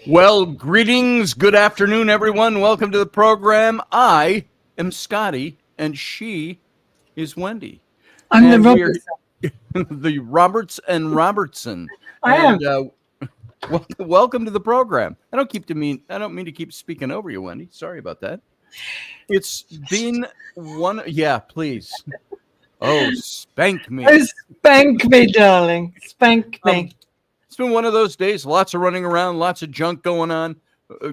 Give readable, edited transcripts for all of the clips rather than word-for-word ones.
Well, greetings. Good afternoon, everyone. Welcome to the program. I am Scotty, and she is Wendy. I'm the And we are Robertson. the Roberts and Robertson. I am. Welcome to the program. I don't mean to keep speaking over you, Wendy. Sorry about that. It's been one. Yeah, please. Oh, spank me. Oh, spank me, darling. Spank me. It's been one of those days. Lots of running around, lots of junk going on,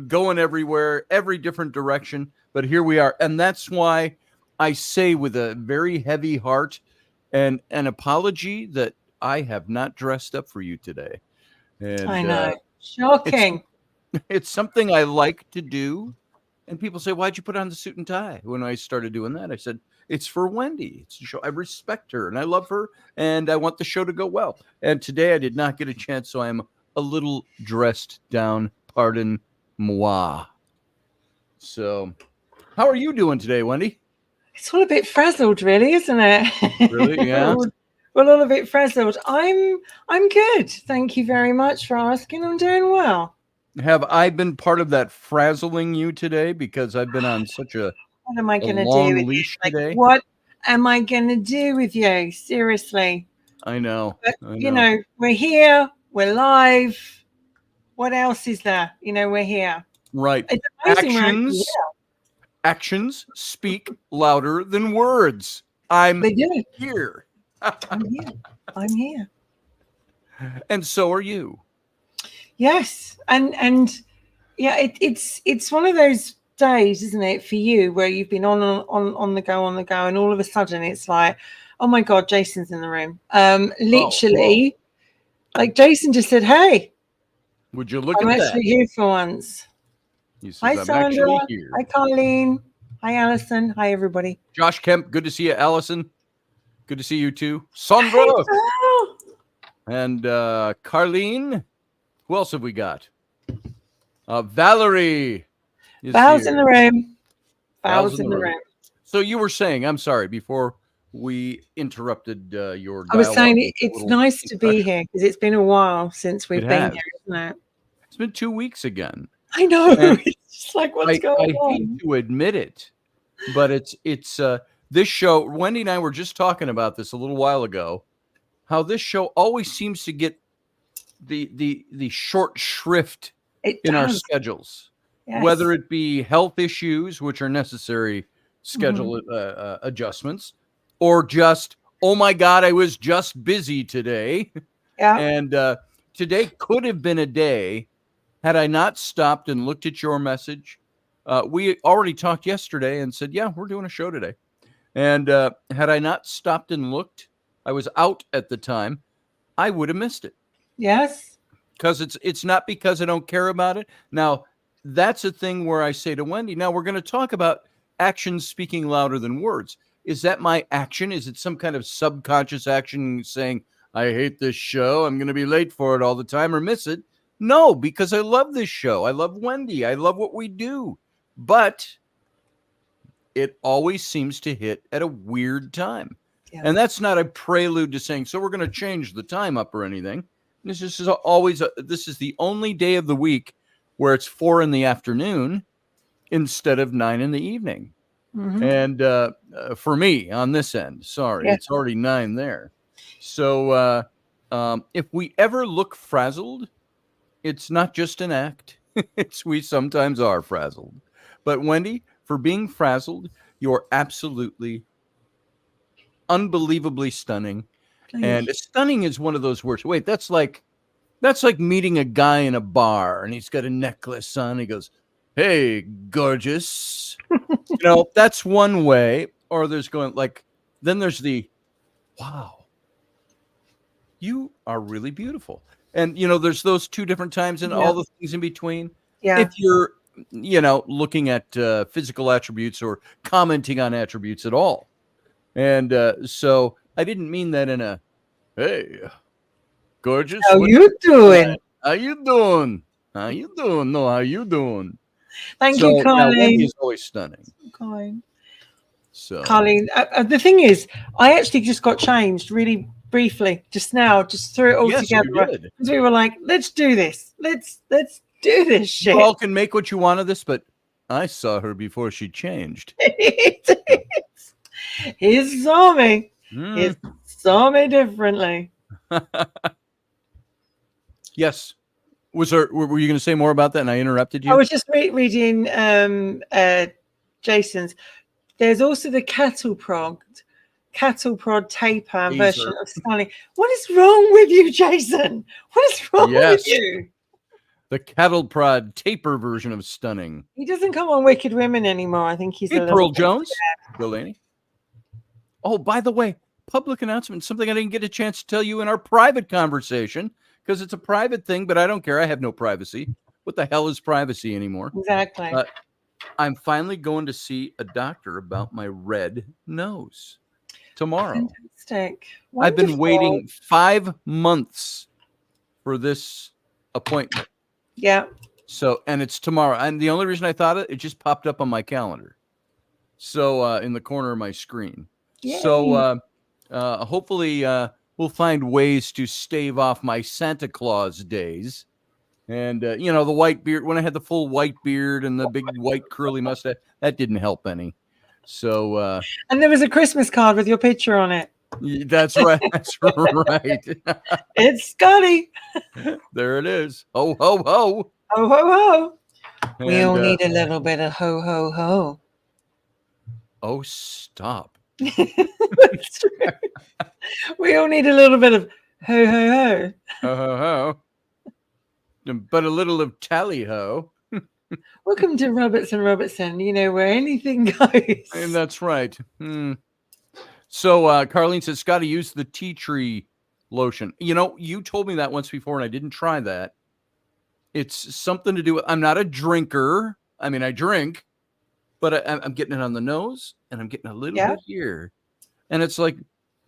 going everywhere, every different direction. But here we are. And that's why I say with a very heavy heart and an apology that I have not dressed up for you today. And I know. Shocking. It's something I like to do. And people say, why'd you put on the suit and tie? When I started doing that, I said, it's for Wendy. It's a show. I respect her and I love her and I want the show to go well. And today I did not get a chance, so I'm a little dressed down. Pardon moi. So, how are you doing today, Wendy? It's all a bit frazzled, really, isn't it? Really? Yeah. We're all a bit frazzled. I'm good. Thank you very much for asking. I'm doing well. Have I been part of that frazzling you today? Because I've been on such a What am I going to long do with leash you? today. What am I going to do with you? Seriously. I know. But, we're here. We're live. What else is there? We're here. Right. It's amazing Actions speak louder than words. They do. Here. I'm here. I'm here. And so are you. Yes. And yeah, it's one of those days, isn't it, for you, where you've been on the go, and all of a sudden it's like, oh my God, Jason's in the room. Literally, like Jason just said, hey, would you look I'm at that? I'm actually here for once. Hi, Sandra. Hi, Colleen. Hi, Allison. Hi, everybody. Josh Kemp, good to see you. Allison, good to see you too. Sandra. Hey, and Carlene. Who else have we got? Valerie. Val's in the room. Val's in the room. So you were saying, I'm sorry, before we interrupted your dialogue. I was saying it's nice to be here because it's been a while since we've been here, isn't it? It's been 2 weeks again. I know. It's just like, what's going on? I hate to admit it, but it's this show. Wendy and I were just talking about this a little while ago. How this show always seems to get the short shrift in our schedules, whether it be health issues, which are necessary schedule adjustments, or just, oh my God, I was just busy today. Yeah. And today could have been a day had I not stopped and looked at your message. We already talked yesterday and said, yeah, we're doing a show today. And had I not stopped and looked, I was out at the time, I would have missed it. Yes. Because it's not because I don't care about it. Now, that's a thing where I say to Wendy, now we're going to talk about actions speaking louder than words. Is that my action? Is it some kind of subconscious action saying, I hate this show, I'm going to be late for it all the time or miss it? No, because I love this show. I love Wendy. I love what we do. But it always seems to hit at a weird time. Yeah. And that's not a prelude to saying, so we're going to change the time up or anything. This is this is the only day of the week where it's 4 p.m. instead of 9 p.m. And for me on this end, sorry, it's already 9 there. So if we ever look frazzled, it's not just an act. We sometimes are frazzled. But Wendy, for being frazzled, you're absolutely unbelievably stunning. And stunning is one of those words. Wait, that's like meeting a guy in a bar and he's got a necklace on. He goes, hey, gorgeous. That's one way. Or there's then there's the, wow, you are really beautiful. And, there's those two different times and all the things in between. Yeah. If you're, looking at physical attributes or commenting on attributes at all. And so I didn't mean that in a, hey, gorgeous. How you doing? How you doing? How you doing? No, how you doing? Thank you, Colleen. Wendy is always stunning. Colleen. So, Colleen, the thing is, I actually just got changed really briefly just now, just threw it all together. Because we were like, let's do this. Let's do this shit. You all can make what you want of this, but I saw her before she changed. He saw me. He saw me differently. Yes. Were you going to say more about that? And I interrupted you. I was just reading Jason's. There's also the cattle prod taper version of Stunning. What is wrong with you, Jason? What is wrong with you? The cattle prod taper version of Stunning. He doesn't come on Wicked Women anymore. I think he's a Pearl Jones. Delaney. Oh, by the way, public announcement, something I didn't get a chance to tell you in our private conversation, because it's a private thing, but I don't care. I have no privacy. What the hell is privacy anymore? Exactly. I'm finally going to see a doctor about my red nose tomorrow. Fantastic. Wonderful. I've been waiting 5 months for this appointment. Yeah. So, and it's tomorrow. And the only reason I thought it just popped up on my calendar. So, in the corner of my screen. Yay. So, hopefully, we'll find ways to stave off my Santa Claus days. And, the white beard, when I had the full white beard and the big white curly mustache, that didn't help any. So, and there was a Christmas card with your picture on it. That's right. That's right. It's Scotty. There it is. Ho, ho, ho. Ho, ho, ho. And, we all need a little bit of ho, ho, ho. Oh, stop. That's true. We all need a little bit of ho, ho, ho. Ho, ho, ho. But a little of tally ho. Welcome to Robertson, where anything goes. And that's right. So Carlene says, Scotty, use the tea tree lotion. You told me that once before, and I didn't try that. It's something to do with, I'm not a drinker. I mean, I drink, but I'm getting it on the nose, and I'm getting a little bit here. And it's like,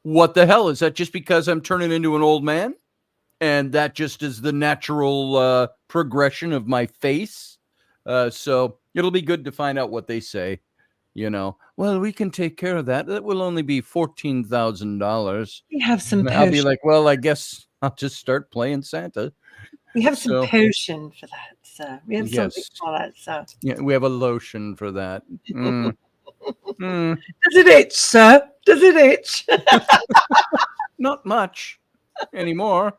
what the hell? Is that just because I'm turning into an old man? And that just is the natural progression of my face. So it'll be good to find out what they say. Well, we can take care of that. That will only be $14,000. We have some potion. I'll be like, well, I guess I'll just start playing Santa. We have some potion for that, sir. We have something for that, sir. Yeah, we have a lotion for that. Does it itch, sir? Does it itch? Not much anymore.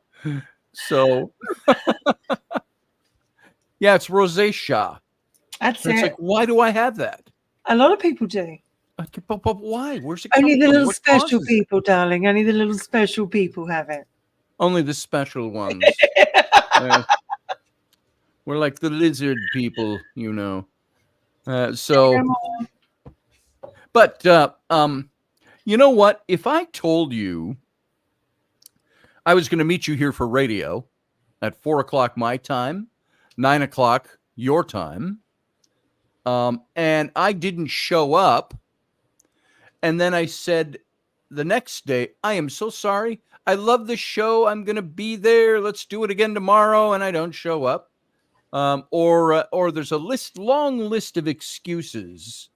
So, yeah, it's rosacea. That's it's like, why do I have that? A lot of people do. But why? Where's it Only the little special people, darling. Only the little special people have it. Only the special ones. We're like the lizard people, But you know what? If I told you I was going to meet you here for radio at 4:00 my time, 9:00 your time, and I didn't show up, and then I said the next day, I am so sorry. I love the show. I'm going to be there. Let's do it again tomorrow, and I don't show up. Or there's a long list of excuses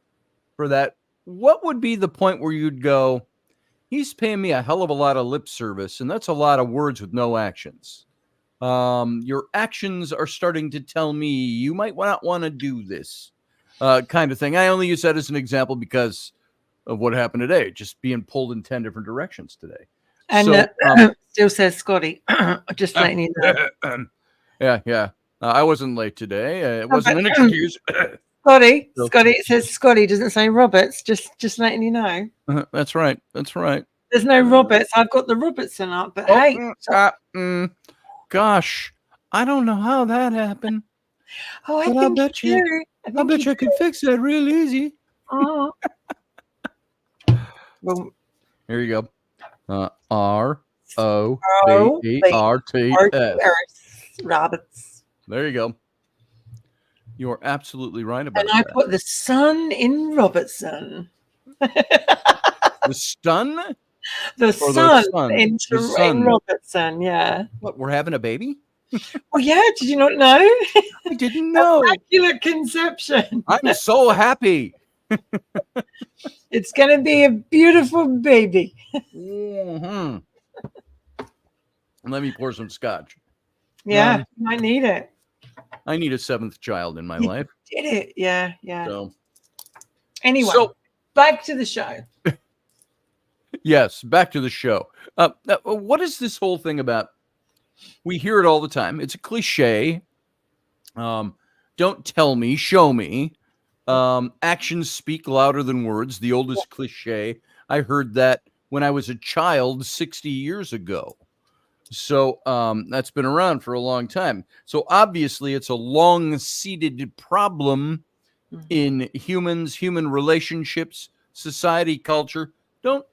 for that. What would be the point where you'd go, he's paying me a hell of a lot of lip service, and that's a lot of words with no actions. Your actions are starting to tell me you might not want to do this kind of thing. I only use that as an example because of what happened today, just being pulled in 10 different directions today. And still says Scotty, just letting you know. Yeah. I wasn't late today. It wasn't an excuse. Scotty, it says Scotty, doesn't say Roberts, just letting you know. That's right. There's no Roberts. I've got the Robertson up, but gosh, I don't know how that happened. Oh, I bet you I could fix that real easy. Oh. Well, here you go. ROBERTS. Roberts. There you go. You are absolutely right about that. And I put the sun in Robertson. The stun? The sun in Robertson, yeah. What, we're having a baby? Well, yeah, did you not know? I didn't know. Immaculate conception. I'm so happy. It's going to be a beautiful baby. Mm-hmm. Let me pour some scotch. Yeah, you might need it. I need a seventh child in my You life. did it. Yeah. So, Anyway, back to the show. yes, back to the show. What is this whole thing about? We hear it all the time. It's a cliche. Don't tell me, show me. Actions speak louder than words, the oldest cliche. I heard that when I was a child 60 years ago. So that's been around for a long time. So obviously it's a long-seated problem in humans, human relationships, society, culture. Don't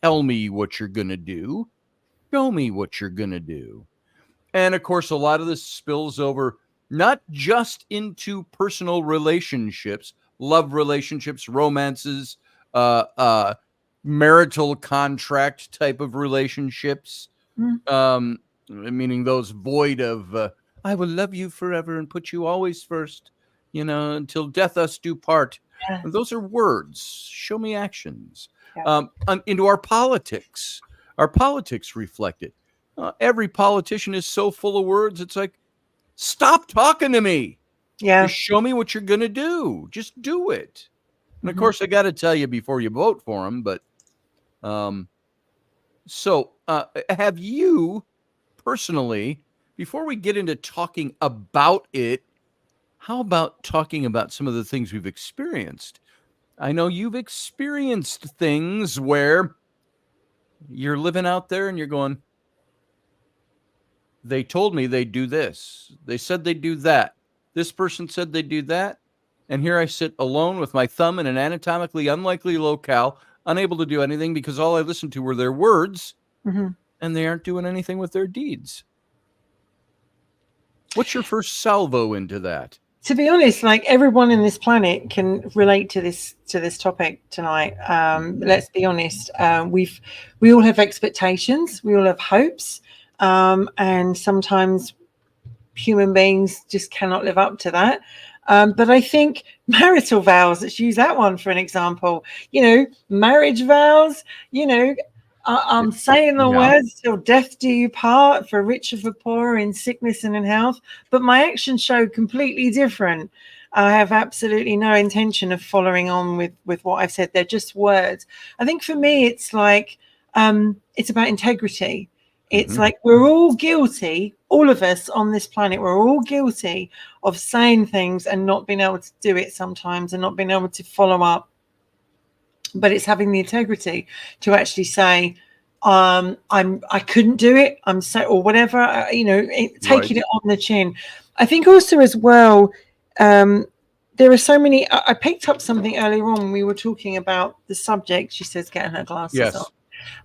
tell me what you're going to do. Show me what you're going to do. And of course, a lot of this spills over not just into personal relationships, love relationships, romances, marital contract type of relationships, meaning those void of, I will love you forever and put you always first, until death us do part. Yeah. Those are words. Show me actions. Yeah. Into our politics. Our politics reflect it. Every politician is so full of words. It's like, stop talking to me. Yeah. Just show me what you're going to do. Just do it. And of course, I got to tell you before you vote for them. But so have you personally, before we get into talking about it, how about talking about some of the things we've experienced? I know you've experienced things where you're living out there and you're going, they told me they'd do this. They said they'd do that. This person said they'd do that. And here I sit alone with my thumb in an anatomically unlikely locale, unable to do anything because all I listened to were their words, and they aren't doing anything with their deeds. What's your first salvo into that? To be honest, like everyone in this planet can relate to this topic tonight. Let's be honest. We all have expectations. We all have hopes, and sometimes human beings just cannot live up to that. But I think marital vows. Let's use that one for an example. Marriage vows. I'm saying the words till death do you part, for rich or for poor, in sickness and in health. But my actions show completely different. I have absolutely no intention of following on with what I've said. They're just words. I think for me, it's like, it's about integrity. It's like we're all guilty, all of us on this planet, we're all guilty of saying things and not being able to do it sometimes and not being able to follow up. But it's having the integrity to actually say, I couldn't do it. I'm so, or whatever, taking it on the chin. I think also as well, there are so many, I picked up something earlier on when we were talking about the subject. She says, getting her glasses on.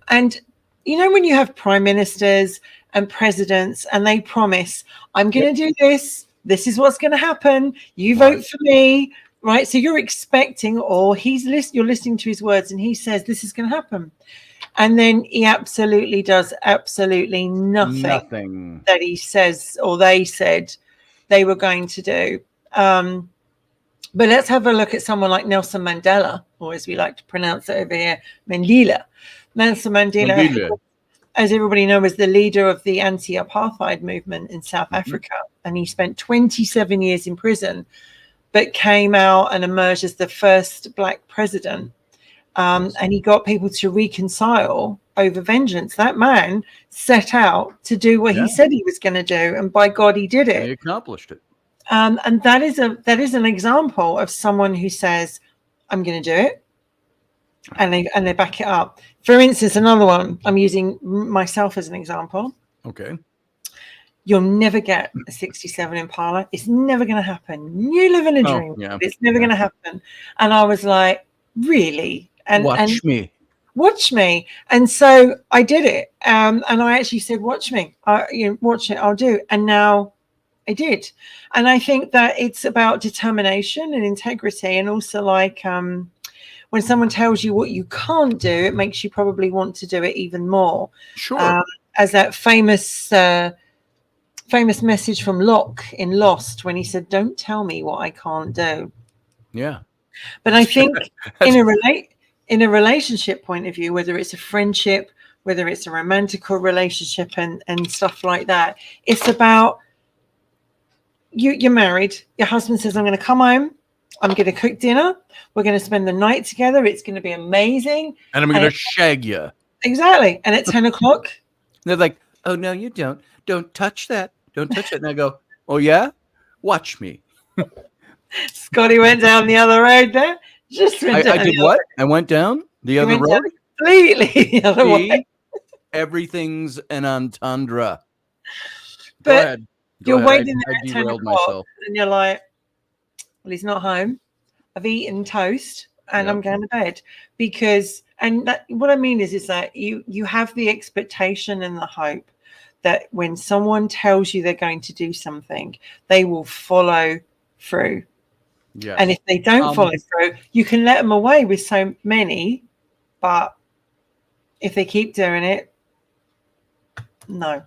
And, when you have prime ministers and presidents and they promise, I'm going to do this. This is what's going to happen. You vote for me. Right. So you're expecting, or you're listening to his words and he says, this is going to happen. And then he absolutely does absolutely nothing that he says, or they said they were going to do. But let's have a look at someone like Nelson Mandela, or as we like to pronounce it over here, Mandela. Nelson Mandela, as everybody knows, was the leader of the anti-apartheid movement in South Africa. And he spent 27 years in prison, but came out and emerged as the first Black president. And he got people to reconcile over vengeance. That man set out to do what he said he was going to do. And by God, he did it. He accomplished it. And that is an example of someone who says, I'm going to do it. And they back it up. For instance, another one, I'm using myself as an example. Okay. You'll never get a 67 Impala. It's never going to happen. You live in a dream. It's never going to happen. And I was like, really? And watch me. And so I did it. And I actually said, watch me. Watch it. I'll do. And now I did. And I think that it's about determination and integrity. And also like when someone tells you what you can't do, it makes you probably want to do it even more. Sure. As that famous message from Locke in Lost when he said, don't tell me what I can't do. Yeah. But I think in a relationship point of view, whether it's a friendship, whether it's a romantical relationship and stuff like that, it's about you're married. Your husband says, I'm going to come home. I'm going to cook dinner. We're going to spend the night together. It's going to be amazing. And I'm going to shag you. Exactly. And at 10 o'clock, they're like, oh, no, you don't. Don't touch that. Don't touch it. And I go, oh, yeah? Watch me. Scotty went down the other road there. Just went down I did what? I went down the other road? Completely the other way. Everything's an entendre. But Go ahead. You're waiting I there at 10 derailed o'clock myself. and you're like, well, he's not home. I've eaten toast and I'm going to bed. Because, and that, what I mean is that you have the expectation and the hope that when someone tells you they're going to do something, they will follow through. Yeah. And if they don't follow through, you can let them away with so many, but if they keep doing it, no.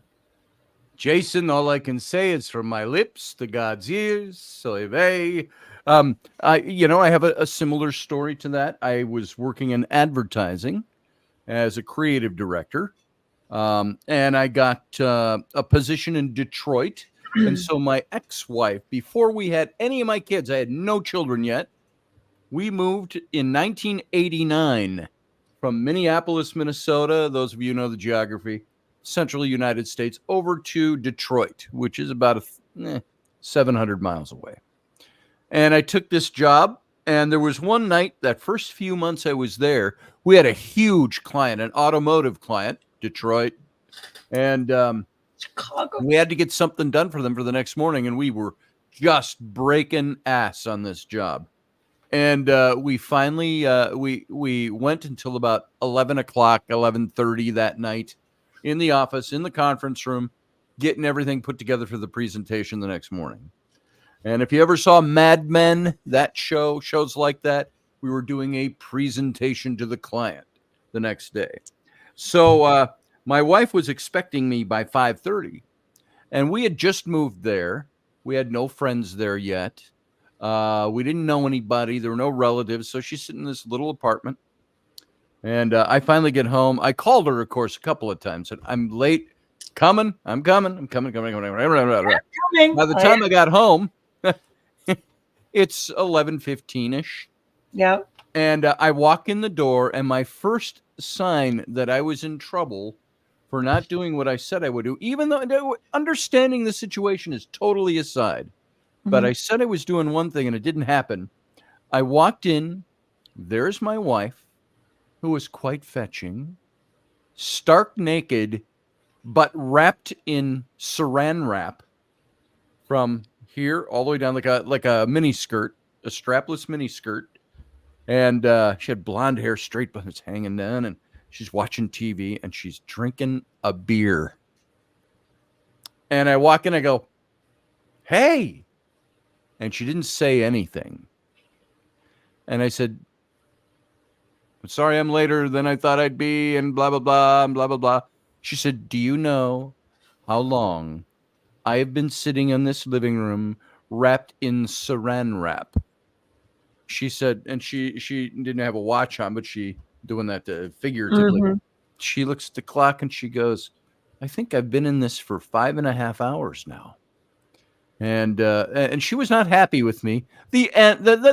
Jason, all I can say is from my lips to God's ears, so they. I have a similar story to that. I was working in advertising as a creative director, and I got a position in Detroit. And so my ex-wife, before we had any of my kids, I had no children yet. We moved in 1989 from Minneapolis, Minnesota. Those of you who know the geography, central United States, over to Detroit, which is about 700 miles away. And I took this job, and there was one night, that first few months I was there, we had a huge client, an automotive client, Detroit, and Chicago. We had to get something done for them for the next morning, and we were just breaking ass on this job. And we finally we went until about 11 o'clock, 11:30 that night in the office, in the conference room, getting everything put together for the presentation the next morning. And if you ever saw Mad Men, that shows like that, we were doing a presentation to the client the next day. So my wife was expecting me by 5:30, and we had just moved there. We had no friends there yet. We didn't know anybody. There were no relatives. So she's sitting in this little apartment. And I finally get home. I called her, of course, a couple of times. Said, I'm late. I'm coming. By the time I got home, it's 11:15-ish. Yeah. And I walk in the door, and my first sign that I was in trouble for not doing what I said I would do, even though understanding the situation is totally aside. But I said I was doing one thing, and it didn't happen. I walked in. There's my wife, who was quite fetching, stark naked, but wrapped in saran wrap from here all the way down like a mini skirt, a strapless mini skirt. And she had blonde hair, straight buns hanging down, and she's watching TV, and she's drinking a beer. And I walk in, I go, hey. And she didn't say anything. And I said, I'm sorry I'm later than I thought I'd be, and blah, blah, blah, and blah, blah, blah. She said, do you know how long I have been sitting in this living room wrapped in saran wrap? She said, and she didn't have a watch on, but she doing that figuratively. She looks at the clock and she goes, I think I've been in this for 5.5 hours now. And she was not happy with me. The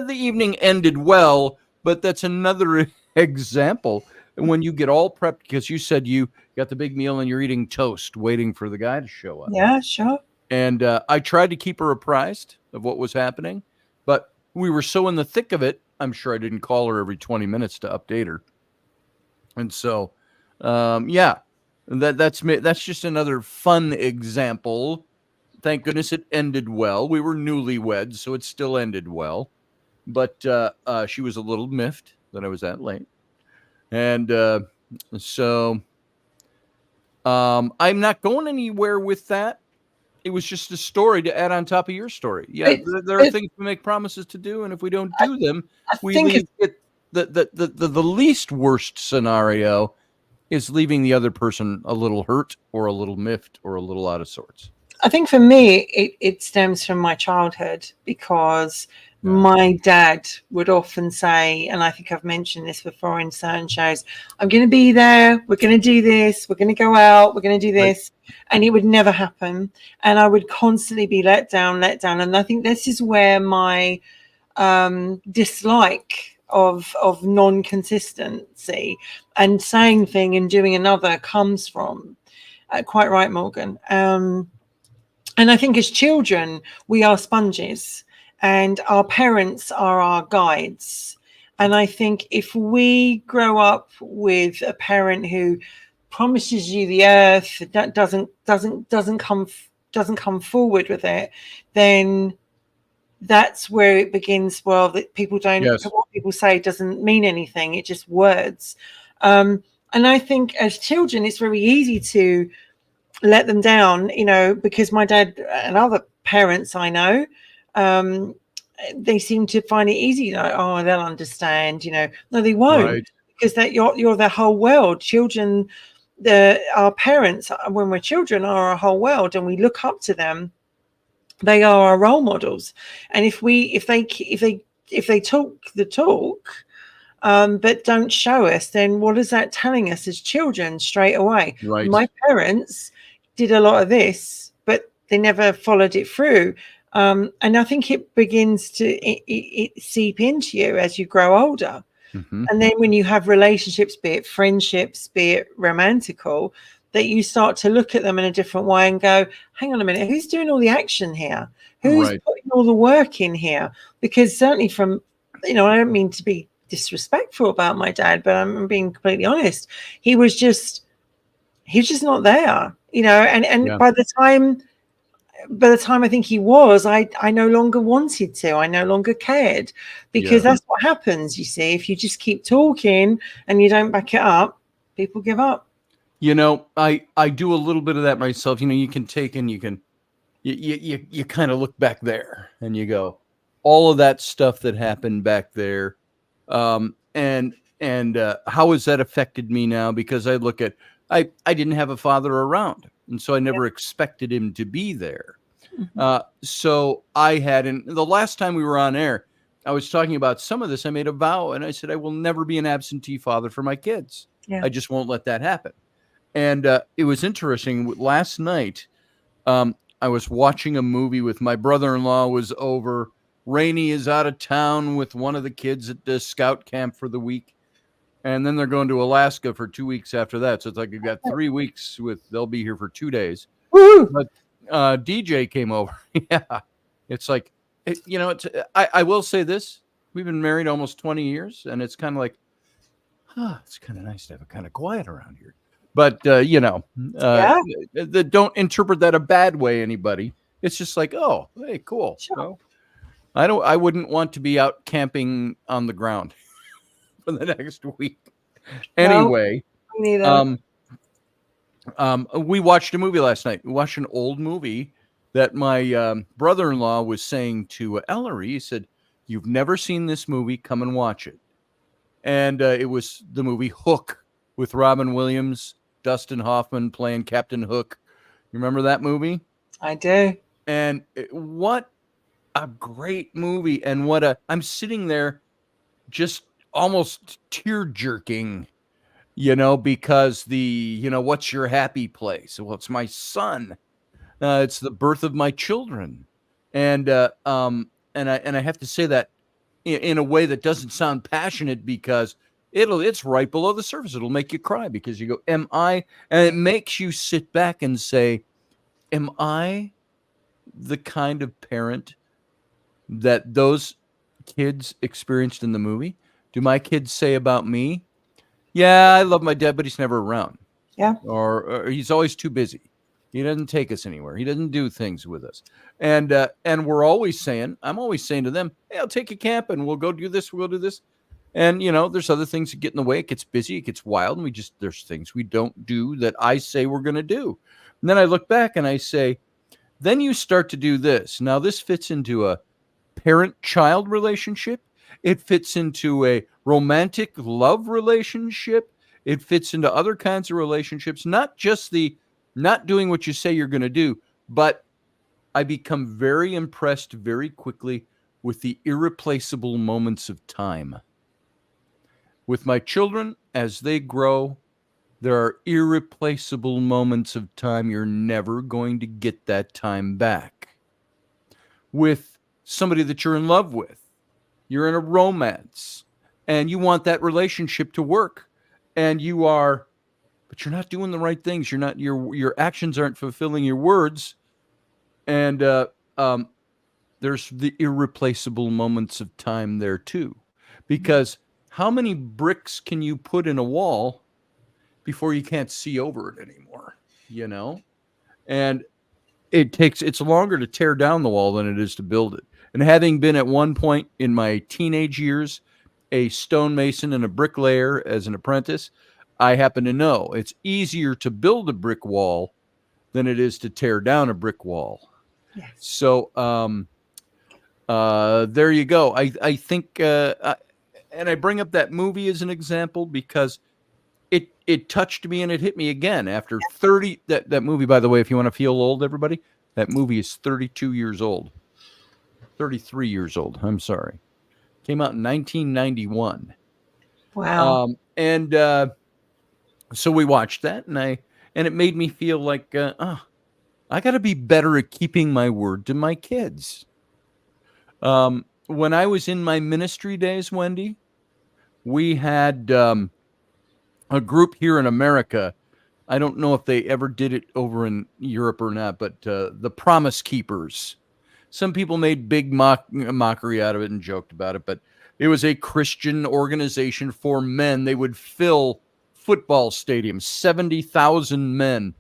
evening ended well, but that's another example when you get all prepped, because you said you got the big meal and you're eating toast waiting for the guy to show up. Yeah, sure. And I tried to keep her apprised of what was happening, but we were so in the thick of it, I'm sure I didn't call her every 20 minutes to update her. And so, that's just another fun example. Thank goodness it ended well. We were newlyweds, so it still ended well. But she was a little miffed that I was that late. And so I'm not going anywhere with that. It was just a story to add on top of your story. Yeah, there are things we make promises to do, and if we don't do them, we leave it. The least worst scenario is leaving the other person a little hurt or a little miffed or a little out of sorts. I think for me, it stems from my childhood, because My dad would often say, and I think I've mentioned this before in certain shows, I'm going to be there, we're going to do this, we're going to go out, we're going to do this. And it would never happen. And I would constantly be let down. And I think this is where my dislike of non-consistency and saying thing and doing another comes from. Quite right, Morgan. And I think as children, we are sponges and our parents are our guides. And I think if we grow up with a parent who promises you the earth, that doesn't come forward with it, then that's where it begins. Well, that people don't, what people say doesn't mean anything. It's just words. And I think as children, it's very easy to let them down, because my dad and other parents I know, they seem to find it easy. Oh, they'll understand. No, they won't, because that you're their whole world. Children, our parents, when we're children, are our whole world, and we look up to them. They are our role models, and if they talk the talk, but don't show us, then what is that telling us as children straight away? My parents did a lot of this, but they never followed it through. And I think it begins to it seep into you as you grow older. And then when you have relationships, be it friendships, be it romantical, that you start to look at them in a different way and go, hang on a minute, who's doing all the action here? Who's putting all the work in here? Because certainly from, I don't mean to be disrespectful about my dad, but I'm being completely honest. He was just not there, and by the time I think he was, I no longer wanted to. I no longer cared, because that's what happens. You see, if you just keep talking and you don't back it up, people give up. I do a little bit of that myself. You can take and you kind of look back there and you go, all of that stuff that happened back there, and how has that affected me now? Because I look at, I didn't have a father around, and so I never expected him to be there. So I had, and the last time we were on air, I was talking about some of this. I made a vow, and I said I will never be an absentee father for my kids. I just won't let that happen. And it was interesting. Last night, I was watching a movie with my brother-in-law. Was over. Rainey is out of town with one of the kids at the scout camp for the week. And then they're going to Alaska for 2 weeks after that. So it's like you've got 3 weeks they'll be here for 2 days. Woo! But DJ came over. It's like, I will say this. We've been married almost 20 years. And it's kind of like, it's kind of nice to have it kind of quiet around here. But, don't interpret that a bad way, anybody. It's just like, oh, hey, cool. Sure. Well, I wouldn't want to be out camping on the ground for the next week. Anyway, we watched a movie last night. We watched an old movie that my brother-in-law was saying to Ellery. He said, "You've never seen this movie, come and watch it." And it was the movie Hook with Robin Williams, Dustin Hoffman playing Captain Hook. You remember that movie? I do. And what a great movie. And I'm sitting there just almost tear jerking, because what's your happy place? Well, it's my son. It's the birth of my children. And I have to say that in a way that doesn't sound passionate, because it's right below the surface. It'll make you cry, because you go, am I? And it makes you sit back and say, am I the kind of parent that those kids experienced in the movie? Do my kids say about me, yeah, I love my dad, but he's never around. Yeah. Or he's always too busy. He doesn't take us anywhere. He doesn't do things with us. And we're always saying, I'm always saying to them, hey, I'll take you camping. We'll go do this. We'll do this. And, there's other things that get in the way. It gets busy. It gets wild. And there's things we don't do that I say we're going to do. And then I look back and I say, then you start to do this. Now, this fits into a parent-child relationship. It fits into a romantic love relationship. It fits into other kinds of relationships, not just not doing what you say you're going to do, but I become very impressed very quickly with the irreplaceable moments of time. With my children, as they grow, there are irreplaceable moments of time. You're never going to get that time back. With somebody that you're in love with, you're in a romance, and you want that relationship to work, and you are, but you're not doing the right things. You're not, your actions aren't fulfilling your words. And there's the irreplaceable moments of time there too. Because how many bricks can you put in a wall before you can't see over it anymore? You know? And it's longer to tear down the wall than it is to build it. And having been at one point in my teenage years a stonemason and a bricklayer as an apprentice, I happen to know it's easier to build a brick wall than it is to tear down a brick wall. Yes. So there you go. I think, and I bring up that movie as an example because it touched me and it hit me again after 30. That movie, by the way, if you want to feel old, everybody, that movie is 32 years old. 33 years old. I'm sorry. Came out in 1991. Wow. And so we watched that, and it made me feel like, I got to be better at keeping my word to my kids. When I was in my ministry days, Wendy, we had a group here in America. I don't know if they ever did it over in Europe or not, but the Promise Keepers. Some people made big mockery out of it and joked about it, but it was a Christian organization for men. They would fill football stadiums, 70,000 men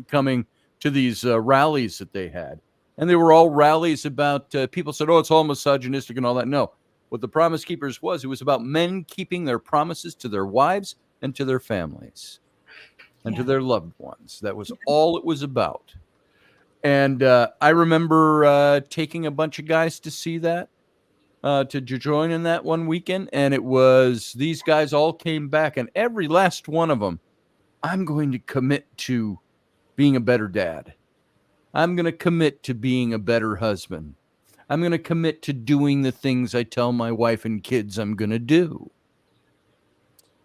coming to these rallies that they had. And they were all rallies about, people said, oh, it's all misogynistic and all that. No, what the Promise Keepers was, it was about men keeping their promises to their wives and to their families and to their loved ones. That was all it was about. And I remember taking a bunch of guys to see that, to join in that one weekend. And it was, these guys all came back, and every last one of them, I'm going to commit to being a better dad. I'm going to commit to being a better husband. I'm going to commit to doing the things I tell my wife and kids I'm going to do.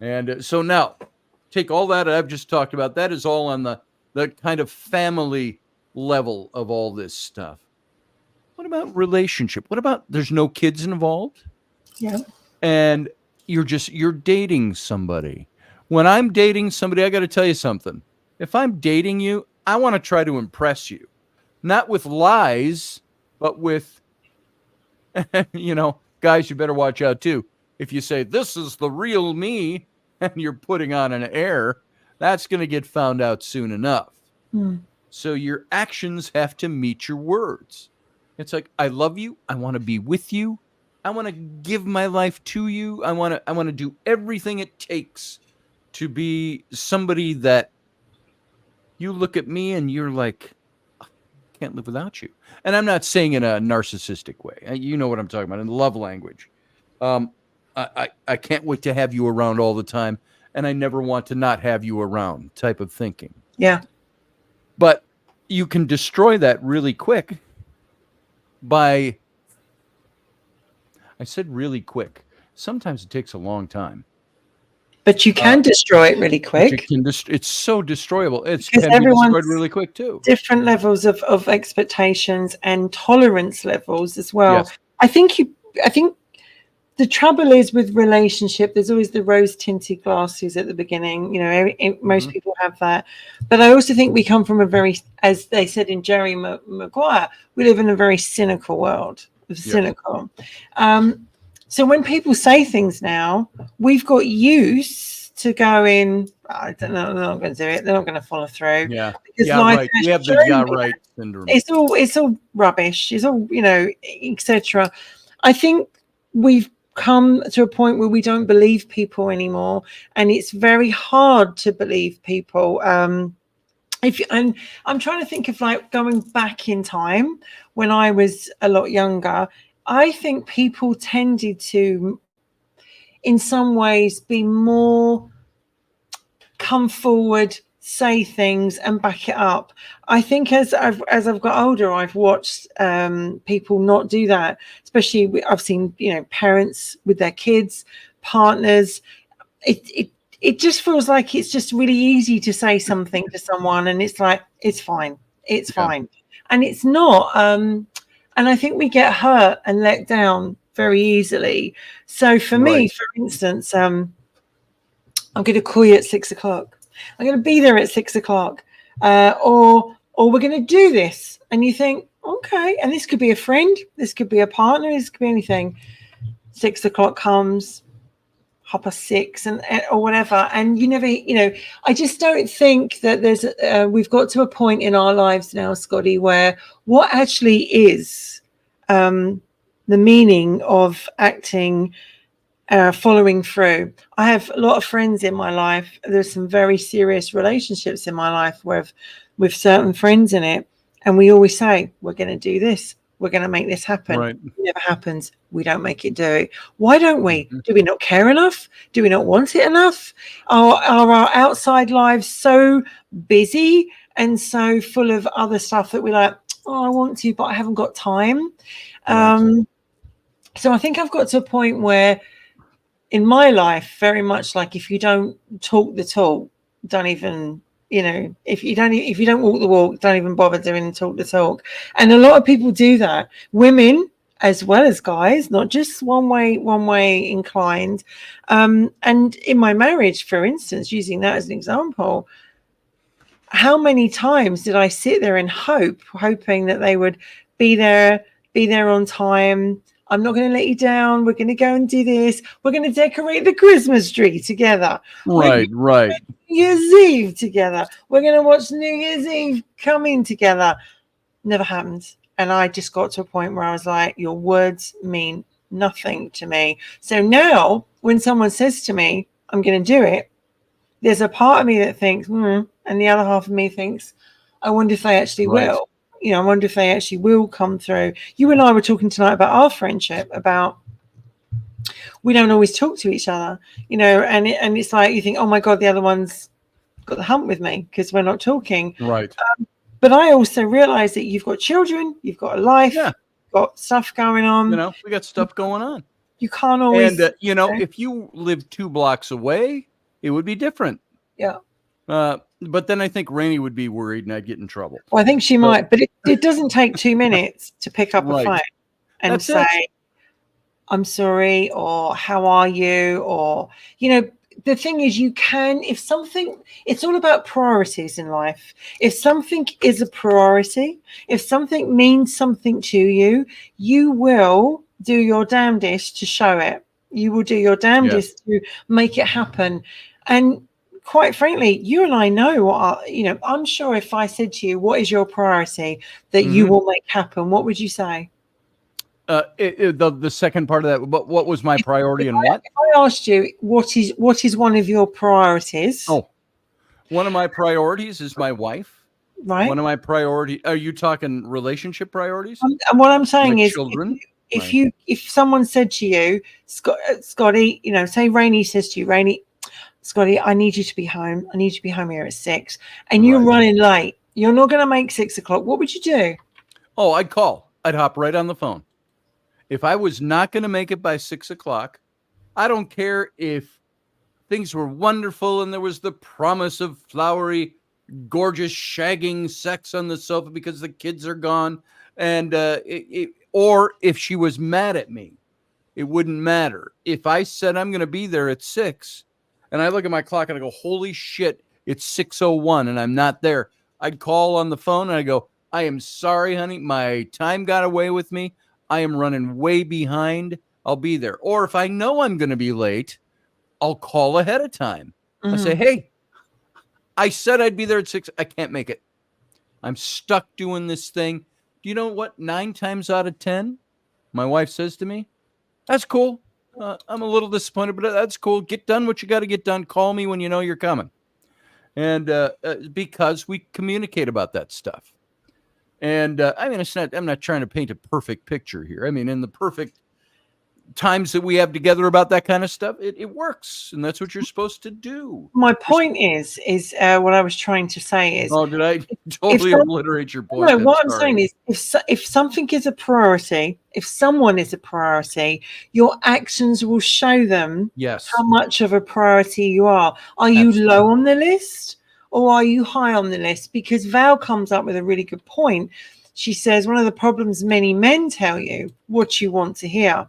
And so now, take all that I've just talked about. That is all on the kind of family level of all this stuff. What about relationship? What about there's no kids involved? Yeah. And you're dating somebody. When I'm dating somebody, I got to tell you something. If I'm dating you, I want to try to impress you. Not with lies, but with, guys, you better watch out too. If you say, this is the real me, and you're putting on an air, that's going to get found out soon enough. So your actions have to meet your words. It's like, I love you. I want to be with you. I want to give my life to you. I want to do everything it takes to be somebody that you look at me and you're like, I can't live without you. And I'm not saying in a narcissistic way. You know what I'm talking about, in love language. I can't wait to have you around all the time, and I never want to not have you around type of thinking. Yeah. But you can destroy that really quick by, I said really quick. Sometimes it takes a long time. But you can destroy it really quick. It's so destroyable. It because can be destroyed really quick too. Different levels of expectations and tolerance levels as well. Yes. I think the trouble is with relationship, there's always the rose-tinted glasses at the beginning. Most people have that. But I also think we come from a very, as they said in Jerry Maguire, we live in a very cynical world. Cynical. So when people say things now, we've got used to going, I don't know, they're not going to do it. They're not going to follow through. Yeah. Because right. We have the right syndrome. It's all rubbish. It's all, etc. I think we've come to a point where we don't believe people anymore, and it's very hard to believe people. And I'm trying to think of like going back in time when I was a lot younger. I think people tended to, in some ways, be more come forward, say things and back it up. I think as I've got older, I've watched people not do that. Especially, I've seen parents with their kids, partners. It just feels like it's just really easy to say something to someone, and it's like it's fine, and it's not. And I think we get hurt and let down very easily. So for me, for instance, I'm going to call you at 6 o'clock. I'm going to be there at 6 o'clock, or we're going to do this. And you think, okay, and this could be a friend, this could be a partner, this could be anything. 6 o'clock comes, 6:30, and or whatever, and you never, I just don't think that there's we've got to a point in our lives now, Scotty, where what actually is the meaning of acting, following through. I have a lot of friends in my life. There's some very serious relationships in my life with certain friends in it, and we always say we're going to do this, we're going to make this happen. Right. It never happens. We don't make it do it. Why don't we? Do we not care enough? Do we not want it enough? Are our outside lives so busy and so full of other stuff that we're like, oh, I want to, but I haven't got time. Right. So I think I've got to a point where in my life, very much like, if you don't talk the talk, don't even, if you don't walk the walk, don't even bother doing talk the talk. And a lot of people do that, women as well as guys, not just one way inclined. And in my marriage, for instance, using that as an example, how many times did I sit there and hoping that they would be there on time? I'm not going to let you down. We're going to go and do this. We're going to decorate the Christmas tree together. Right. New Year's Eve together. We're going to watch New Year's Eve coming together. Never happened. And I just got to a point where I was like, your words mean nothing to me. So now when someone says to me, I'm going to do it, there's a part of me that thinks, and the other half of me thinks, I wonder if they actually will. I wonder if they actually will come through. You and I were talking tonight about our friendship, about we don't always talk to each other, and it's like you think, oh my God, the other one's got the hump with me because we're not talking. Right. But I also realize that you've got children, you've got a life, you've got stuff going on. We got stuff going on. You can't always. And, if you live 2 blocks away, it would be different. Yeah. But then I think Rainey would be worried and I'd get in trouble. Well, I think she might, but it doesn't take 2 minutes to pick up a phone and say, I'm sorry, or how are you? Or, the thing is, you can, if something, it's all about priorities in life. If something is a priority, if something means something to you, you will do your damnedest to show it. You will do your damnedest to make it happen. And quite frankly, you and I know I'm sure if I said to you, what is your priority that you will make happen? What would you say? The second part of that, but what was my priority and what? If I asked you, what is one of your priorities? Oh, one of my priorities is my wife. Right. One of my priorities. Are you talking relationship priorities? And what I'm saying is, children. If someone said to you, Scotty, say Rainey says to you, Rainey, Scotty, I need you to be home. I need you to be home here at 6, and you're running late. You're not going to make 6 o'clock. What would you do? Oh, I'd call. I'd hop right on the phone. If I was not going to make it by 6 o'clock, I don't care if things were wonderful and there was the promise of flowery, gorgeous shagging sex on the sofa because the kids are gone, and or if she was mad at me, it wouldn't matter. If I said I'm going to be there at 6, and I look at my clock and I go, holy shit, it's 6:01 and I'm not there, I'd call on the phone and I go, I am sorry, honey, my time got away with me. I am running way behind. I'll be there. Or if I know I'm going to be late, I'll call ahead of time. I say, hey, I said I'd be there at 6. I can't make it. I'm stuck doing this thing. Do you know what? 9 times out of 10, my wife says to me, that's cool. I'm a little disappointed, but that's cool. Get done what you got to get done. Call me when you know you're coming. And because we communicate about that stuff. And I mean, I'm not trying to paint a perfect picture here. I mean, in the perfect times that we have together about that kind of stuff, it works, and that's what you're supposed to do. My point is what I was trying to say is, Oh, did I if totally some, obliterate your point? no, I'm what I'm sorry. saying is, if something is a priority, if someone is a priority, your actions will show them Yes, how much of a priority you are. Are you absolutely. low on the list or are you high on the list? Because Val comes up with a really good point. She says one of the problems many men tell you what you want to hear,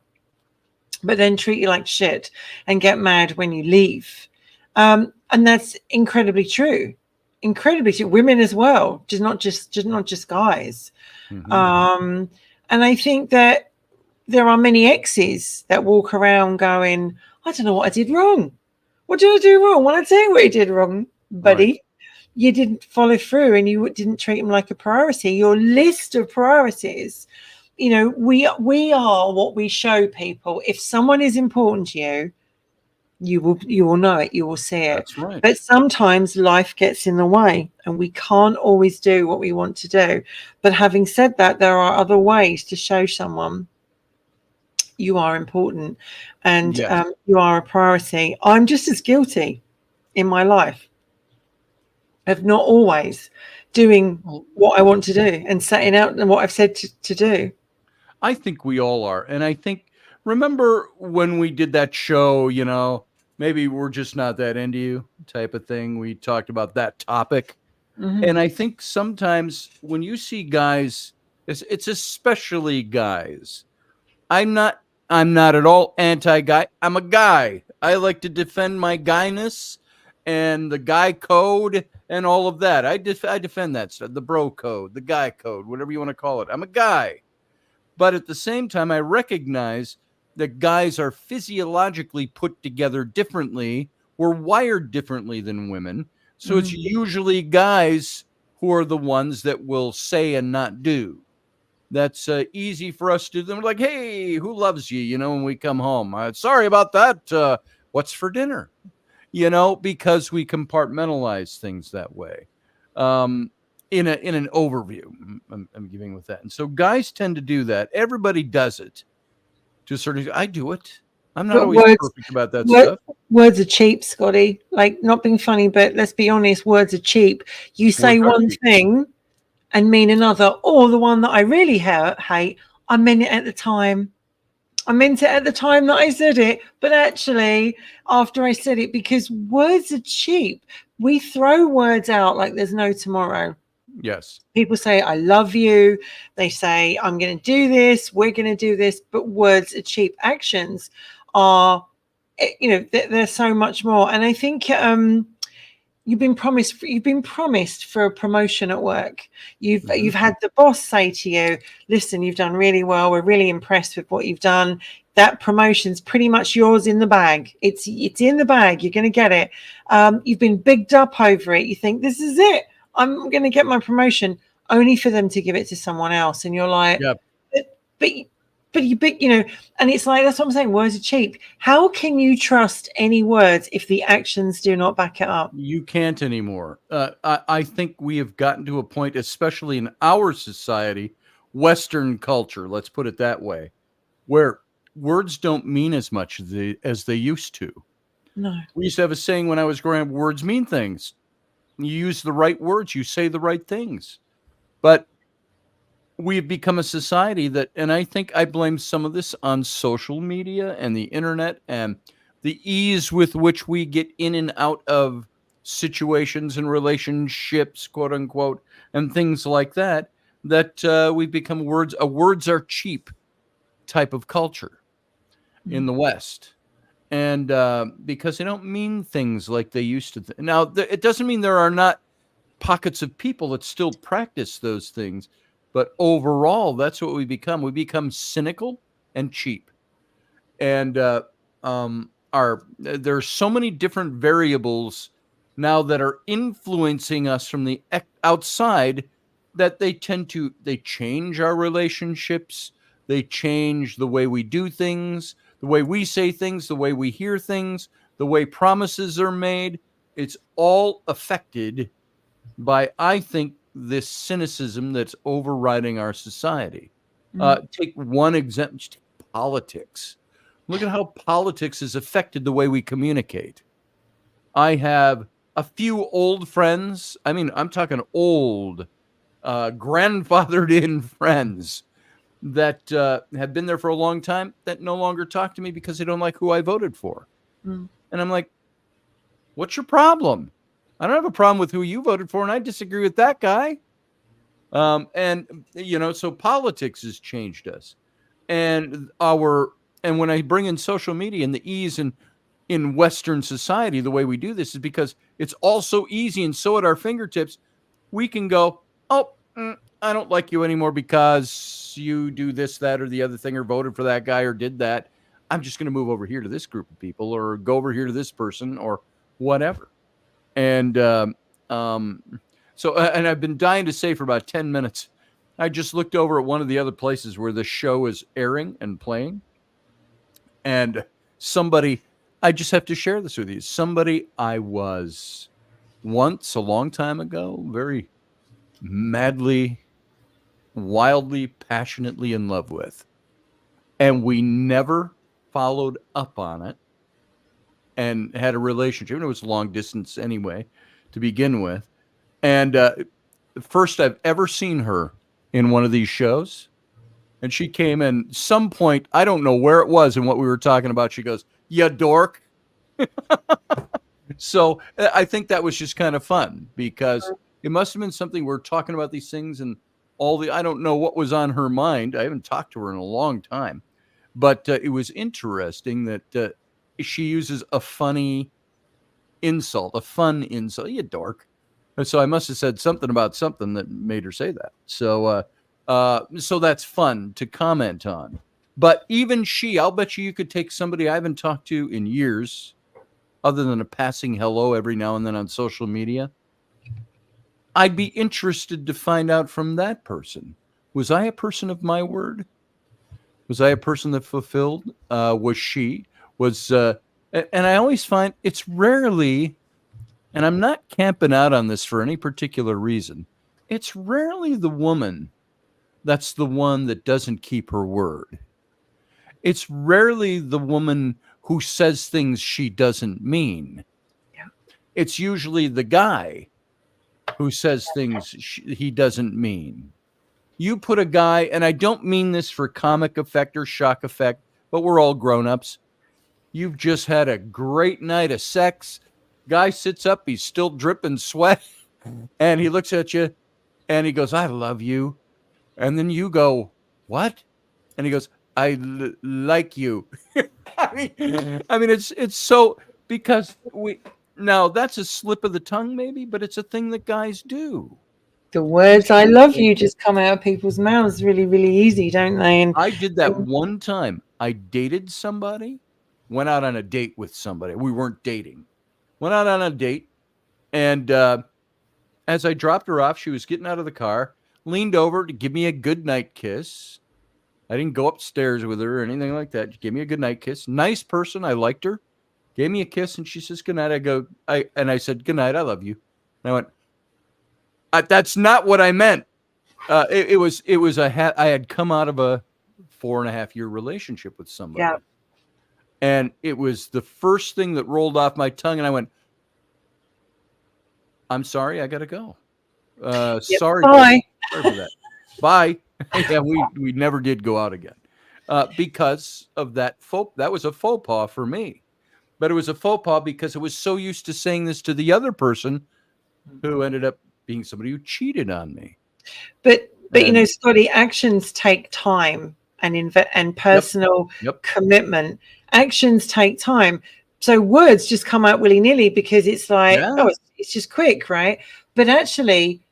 but then treat you like shit and get mad when you leave. And that's incredibly true. Incredibly true. Women as well, just guys. Mm-hmm. And I think that there are many exes that walk around going, I don't know what I did wrong. What did I do wrong? Well, I tell you what you did wrong, Right. buddy. You didn't follow through and you didn't treat him like a priority. Your list of priorities, we are what we show people. If someone is important to you, you will know it, you will see it. That's right. But sometimes life gets in the way and we can't always do what we want to do. But having said that, there are other ways to show someone you are important and Yes. you are a priority. I'm just as guilty in my life of not always doing Well, what I want to do and setting out and what I've said to do. I think we all are. And I think, remember when we did that show, maybe we're just not that into you type of thing? We talked about that topic. Mm-hmm. And I think sometimes when you see guys, it's especially guys. I'm not I'm not at all anti-guy. I'm a guy. I like to defend my guyness and the guy code and all of that. I defend that stuff, the bro code, the guy code, whatever you want to call it. I'm a guy. But at the same time, I recognize that guys are physiologically put together differently. We're wired differently than women. So it's Mm-hmm. usually guys who are the ones that will say and not do. That's easy for us to do. Them like, hey, who loves you? When we come home. Sorry about that. What's for dinner? Because we compartmentalize things that way. In an overview, I'm giving with that, and so guys tend to do that. Everybody does it to a certain. I do it. I'm not But always words, perfect about that word, stuff. words are cheap, Scotty. Like, not being funny, but let's be honest, words are cheap. You say Words are one cheap. thing and mean another, or the one that I really hate, I meant it at the time. I meant it at the time that I said it, but actually, after I said it, because words are cheap, we throw words out like there's no tomorrow. Yes. People say, I love you. They say, I'm going to do this. We're going to do this. But words are cheap. Actions are, they're so much more. And I think you've been promised for a promotion at work. Mm-hmm. You've had the boss say to you, listen, you've done really well, we're really impressed with what you've done. That promotion's pretty much yours in the bag. It's in the bag, you're going to get it. You've been bigged up over it, you think this is it, I'm going to get my promotion, only for them to give it to someone else. And you're like, Yep. but and it's like, that's what I'm saying, words are cheap. How can you trust any words if the actions do not back it up? You can't anymore. I think we have gotten to a point, especially in our society, Western culture, let's put it that way, where words don't mean as much as they used to. No. We used to have a saying when I was growing up, words mean things. You use the right words, you say the right things. But we've become a society that, and I think I blame some of this on social media and the internet and the ease with which we get in and out of situations and relationships, quote unquote, and things like that, that we've become a words are cheap type of culture in the West. And because they don't mean things like they used to. Now, it doesn't mean there are not pockets of people that still practice those things. But overall, that's what we become. We become cynical and cheap. And there's so many different variables now that are influencing us from the outside that they change our relationships. They change the way we do things, the way we say things, the way we hear things, the way promises are made. It's all affected by, I think, this cynicism that's overriding our society. Take one example, just take politics. Look at how politics has affected the way we communicate. I have a few old friends. I mean, I'm talking old, grandfathered in friends that have been there for a long time that no longer talk to me because they don't like who I voted for. Mm. And I'm like, what's your problem? I don't have a problem with who you voted for, and I disagree with that guy. And so politics has changed us, and when I bring in social media and the ease in Western society, the way we do this is because it's all so easy and so at our fingertips. We can go, oh, I don't like you anymore because you do this, that, or the other thing, or voted for that guy, or did that. I'm just going to move over here to this group of people, or go over here to this person, or whatever. And and I've been dying to say for about 10 minutes. I just looked over at one of the other places where the show is airing and playing. And I just have to share this with you. Somebody I was once a long time ago, very madly, wildly, passionately in love with. And we never followed up on it and had a relationship. And it was long distance anyway to begin with. And first I've ever seen her in one of these shows. And she came in some point, I don't know where it was and what we were talking about. She goes, "Ya dork." So I think that was just kind of fun because it must have been something we're talking about these things and I don't know what was on her mind. I haven't talked to her in a long time, but it was interesting that she uses a fun insult, "You dork." And so I must have said something about something that made her say that. So that's fun to comment on. But even I'll bet you could take somebody I haven't talked to in years, other than a passing hello every now and then on social media. I'd be interested to find out from that person. Was I a person of my word? Was I a person that fulfilled? Was she? And I always find it's rarely, and I'm not camping out on this for any particular reason, it's rarely the woman that's the one that doesn't keep her word. It's rarely the woman who says things she doesn't mean. Yeah. It's usually the guy who says things he doesn't mean. You put a guy, and I don't mean this for comic effect or shock effect, but we're all grown-ups. You've just had a great night of sex. Guy sits up, he's still dripping sweat, and he looks at you, and he goes, "I love you." And then you go, "What?" And he goes, "I like you." I mean, it's so, because now that's a slip of the tongue maybe, but it's a thing that guys do. The words "I love you" just come out of people's mouths really, really easy, don't they? And I did that one time. I dated somebody, went out on a date with somebody. We weren't dating. Went out on a date, and as I dropped her off, she was getting out of the car, leaned over to give me a goodnight kiss. I didn't go upstairs with her or anything like that. She gave me a goodnight kiss. Nice person. I liked her. Gave me a kiss, and she says goodnight. I said, "Goodnight, I love you." And I went, "That's not what I meant." I had come out of a 4.5-year relationship with somebody. Yeah. And it was the first thing that rolled off my tongue. And I went, "I'm sorry, I got to go. Sorry. Bye. Sorry for that. Bye." Yeah, we never did go out again because of that that was a faux pas for me. But it was a faux pas because I was so used to saying this to the other person who ended up being somebody who cheated on me. But Scotty, actions take time and personal commitment. Actions take time. So words just come out willy-nilly because it's like, it's just quick, right? But actually,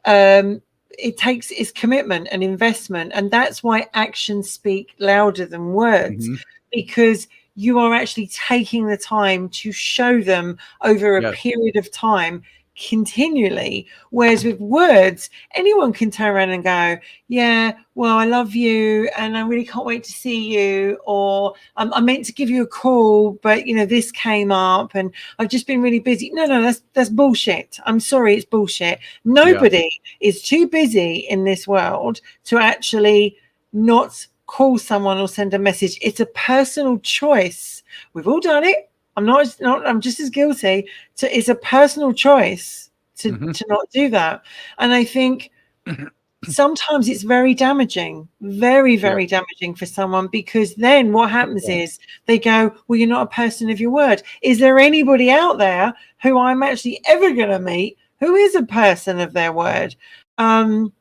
it's commitment and investment. And that's why actions speak louder than words, because you are actually taking the time to show them over a period of time continually. Whereas with words, anyone can turn around and go, "Yeah, well, I love you and I really can't wait to see you," or I meant to give you a call, but this came up and I've just been really busy. No, that's bullshit. I'm sorry, it's bullshit. Nobody is too busy in this world to actually not call someone or send a message. It's a personal choice. We've all done it. I'm just as guilty. It's a personal choice to not do that. And I think sometimes it's very damaging, very, very damaging for someone, because then what happens is they go, well, you're not a person of your word. Is there anybody out there who I'm actually ever going to meet who is a person of their word? And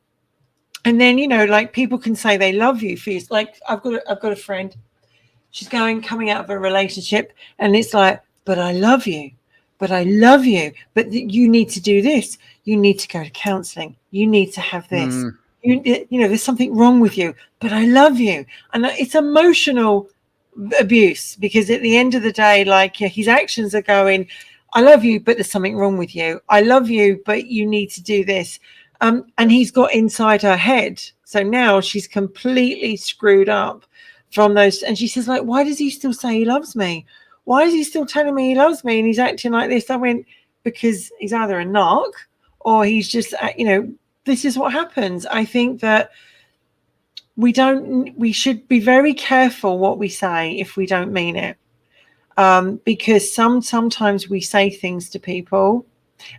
then, like, people can say they love you for you. Like, I've got a friend. She's coming out of a relationship, and it's like, but I love you. But you need to do this. You need to go to counseling. You need to have this. There's something wrong with you, but I love you. And it's emotional abuse, because at the end of the day, like, his actions are going, I love you, but there's something wrong with you. I love you, but you need to do this. And he's got inside her head. So now she's completely screwed up from those. And she says, like, why does he still say he loves me? Why is he still telling me he loves me and he's acting like this? I went, because he's either a narc or he's just, this is what happens. I think that we should be very careful what we say if we don't mean it. Because sometimes we say things to people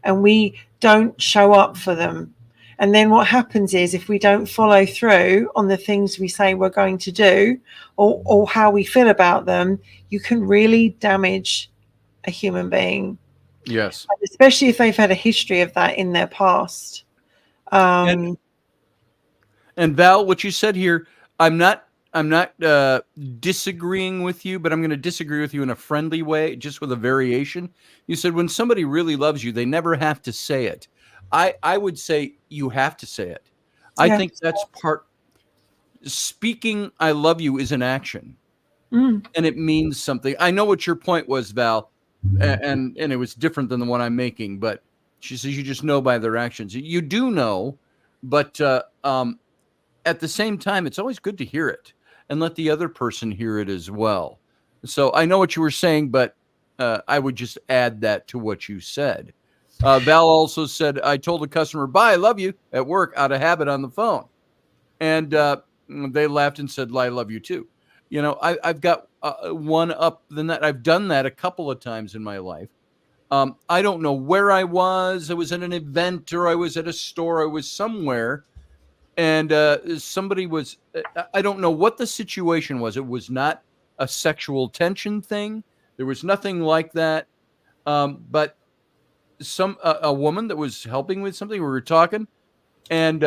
and we don't show up for them. And then what happens is, if we don't follow through on the things we say we're going to do, or how we feel about them, you can really damage a human being. Yes. Especially if they've had a history of that in their past. And Val, what you said here, I'm not disagreeing with you, but I'm going to disagree with you in a friendly way, just with a variation. You said when somebody really loves you, they never have to say it. I would say you have to say it. I think that's part. Speaking I love you is an action, and it means something. I know what your point was, Val, and it was different than the one I'm making, but she says you just know by their actions. You do know, but at the same time, it's always good to hear it and let the other person hear it as well. So I know what you were saying, but I would just add that to what you said. Val also said, I told a customer, bye, I love you, at work, out of habit on the phone. And they laughed and said, I love you too. I've got one up than that. I've done that a couple of times in my life. I don't know where I was. I was at an event, or I was at a store. I was somewhere. And somebody was, I don't know what the situation was. It was not a sexual tension thing. There was nothing like that. But a woman that was helping with something, we were talking, and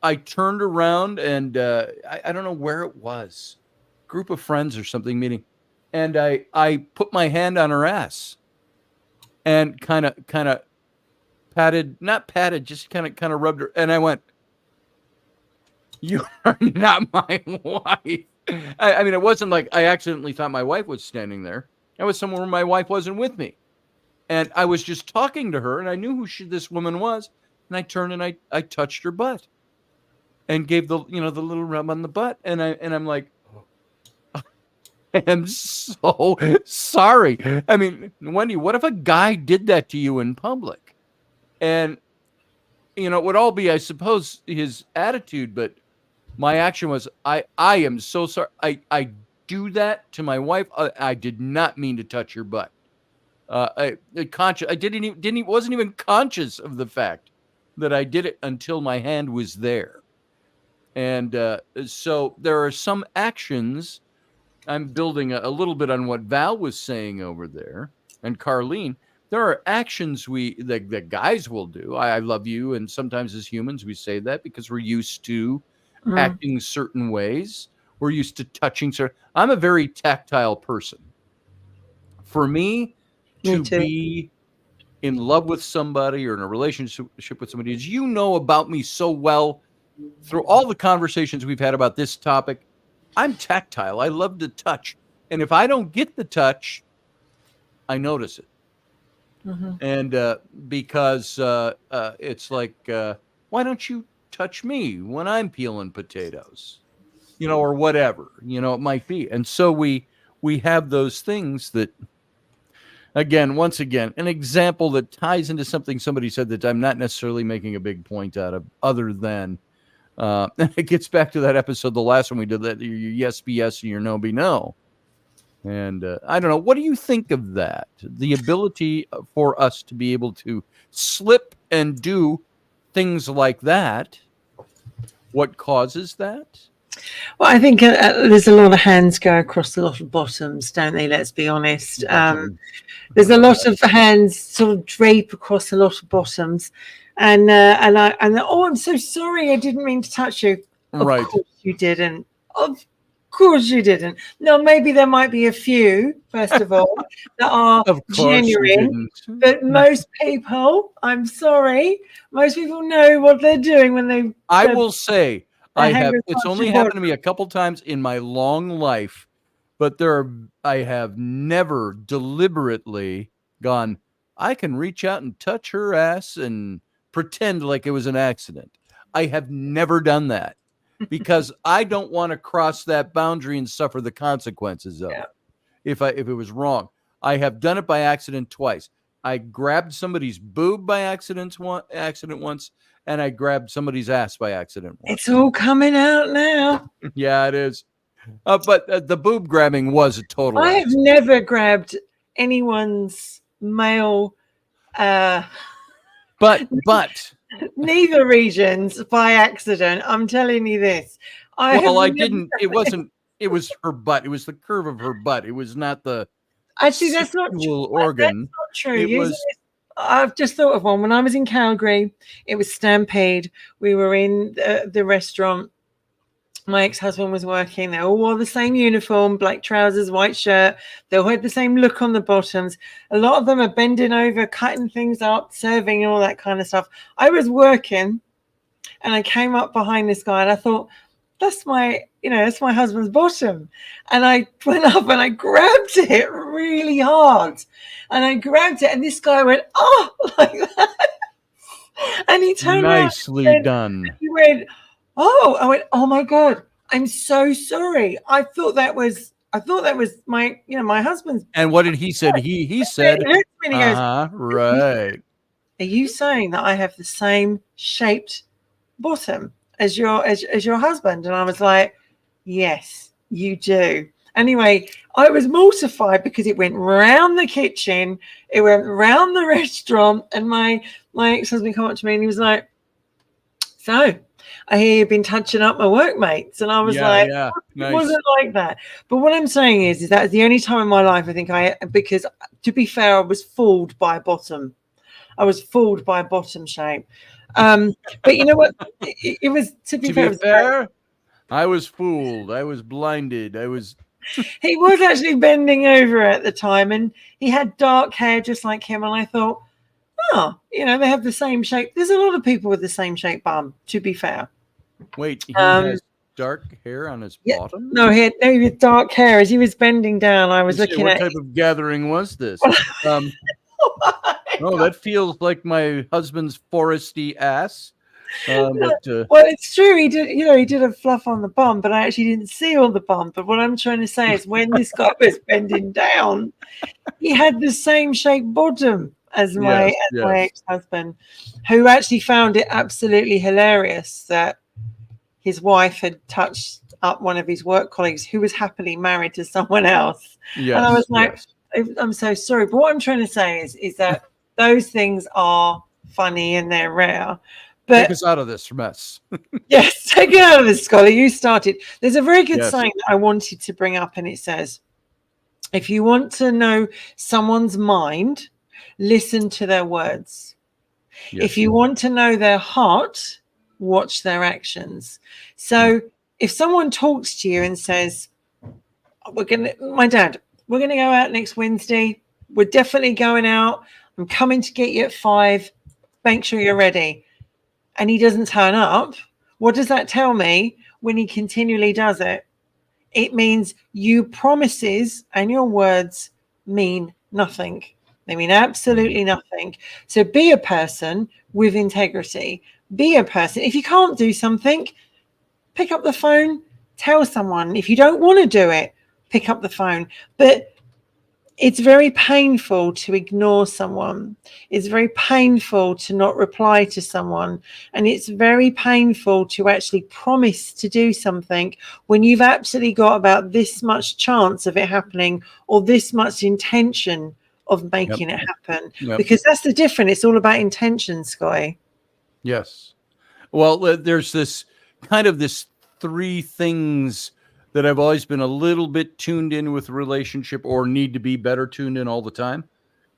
I turned around, and I don't know where it was, group of friends or something meeting, and I put my hand on her ass and kind of not patted, just kind of rubbed her, and I went, you are not my wife. I mean, it wasn't like I accidentally thought my wife was standing there. I was somewhere where my wife wasn't with me. And I was just talking to her, and I knew who this woman was. And I turned and I touched her butt and gave the little rub on the butt. And I'm like, I am so sorry. I mean, Wendy, what if a guy did that to you in public? And, it would all be, I suppose, his attitude, but my action was, I am so sorry. I do that to my wife. I did not mean to touch your butt. I wasn't even conscious of the fact that I did it until my hand was there. And so there are some actions. I'm building a little bit on what Val was saying over there, and Carlene. There are actions that guys will do. I love you, and sometimes as humans we say that because we're used to acting certain ways. We're used to touching certain. I'm a very tactile person. For me to be in love with somebody or in a relationship with somebody, as you know about me so well through all the conversations we've had about this topic, I'm tactile. I love to touch. And if I don't get the touch, I notice it. And because it's like, why don't you touch me when I'm peeling potatoes, or whatever, it might be. And so we have those things that, once again, an example that ties into something somebody said that I'm not necessarily making a big point out of, other than And it gets back to that episode, the last one we did, that your yes be yes and your no be no. And I don't know. What do you think of that? The ability for us to be able to slip and do things like that. What causes that? Well, I think there's a lot of hands go across a lot of bottoms, don't they? Let's be honest. There's a lot of hands sort of drape across a lot of bottoms, and oh, I'm so sorry, I didn't mean to touch you. Right. Of course you didn't. Of course you didn't. No, maybe there might be a few, first of all, that are genuine, but most people, I'm sorry, most people know what they're doing when they. I will say, it's only happened to me a couple times in my long life, but I have never deliberately gone, I can reach out and touch her ass and pretend like it was an accident. I have never done that because I don't want to cross that boundary and suffer the consequences of it. If it was wrong. I have done it by accident twice. I grabbed somebody's boob by accident once, and I grabbed somebody's ass by accident once. It's all coming out now. Yeah, it is. But the boob grabbing was a total I accident. have never grabbed anyone's male but neither regions by accident. I'm telling you this. I didn't. It was her butt. It was the curve of her butt. It was not the actually that's not true. Organ. That's not true. I've just thought of one. When I was in Calgary, it was Stampede. We were in the restaurant. My ex-husband was working. They all wore the same uniform, black trousers, white shirt. They all had the same look on the bottoms. A lot of them are bending over, cutting things up, serving, all that kind of stuff. I was working, and I came up behind this guy, and I thought, that's my husband's bottom. And I went up and I grabbed it really hard. And I grabbed it, and this guy went, oh, like that. And he turned around. Nicely done. He went, oh, I went, oh my God, I'm so sorry. I thought that was my, my husband's. And what did he say? He said, right. Are you saying that I have the same shaped bottom as your husband? And I was like, yes, you do. Anyway, I was mortified because it went round the kitchen, it went round the restaurant, and my ex-husband came up to me and he was like, so I hear you've been touching up my workmates. And I was nice. It wasn't like that. But what I'm saying is that the only time in my life I think because to be fair, I was fooled by a bottom. I was fooled by a bottom shape. But you know what? It was to be fair, I was fooled. I was blinded. He was actually bending over at the time, and he had dark hair just like him. And I thought, oh, they have the same shape. There's a lot of people with the same shape bum, to be fair. Wait, he has dark hair on his bottom? No, he had dark hair. As he was bending down, I was looking at... What type of gathering was this? That feels like my husband's foresty ass. Well, it's true. He did a fluff on the bum, but I actually didn't see all the bum. But what I'm trying to say is when this guy was bending down, he had the same shaped bottom as my ex-husband, who actually found it absolutely hilarious that his wife had touched up one of his work colleagues who was happily married to someone else. Yes, and I was like, I'm so sorry. But what I'm trying to say is that those things are funny and they're rare. But take us out of this mess. Yes, take it out of this, Scholar. You started. There's a very good saying that I wanted to bring up, and it says, if you want to know someone's mind, listen to their words. Yes. If you want to know their heart, watch their actions. So if someone talks to you and says, we're going to go out next Wednesday. We're definitely going out. I'm coming to get you at 5. Make sure you're ready. And he doesn't turn up. What does that tell me when he continually does it? It means your promises and your words mean nothing. They mean absolutely nothing. So be a person with integrity. Be a person. If you can't do something, pick up the phone, tell someone. If you don't want to do it, pick up the phone. But it's very painful to ignore someone. It's very painful to not reply to someone. And it's very painful to actually promise to do something when you've absolutely got about this much chance of it happening or this much intention of Yep. making it happen. Yep. Because that's the difference. It's all about intention, Sky. Yes. Well, there's this three things that I've always been a little bit tuned in with a relationship, or need to be better tuned in all the time.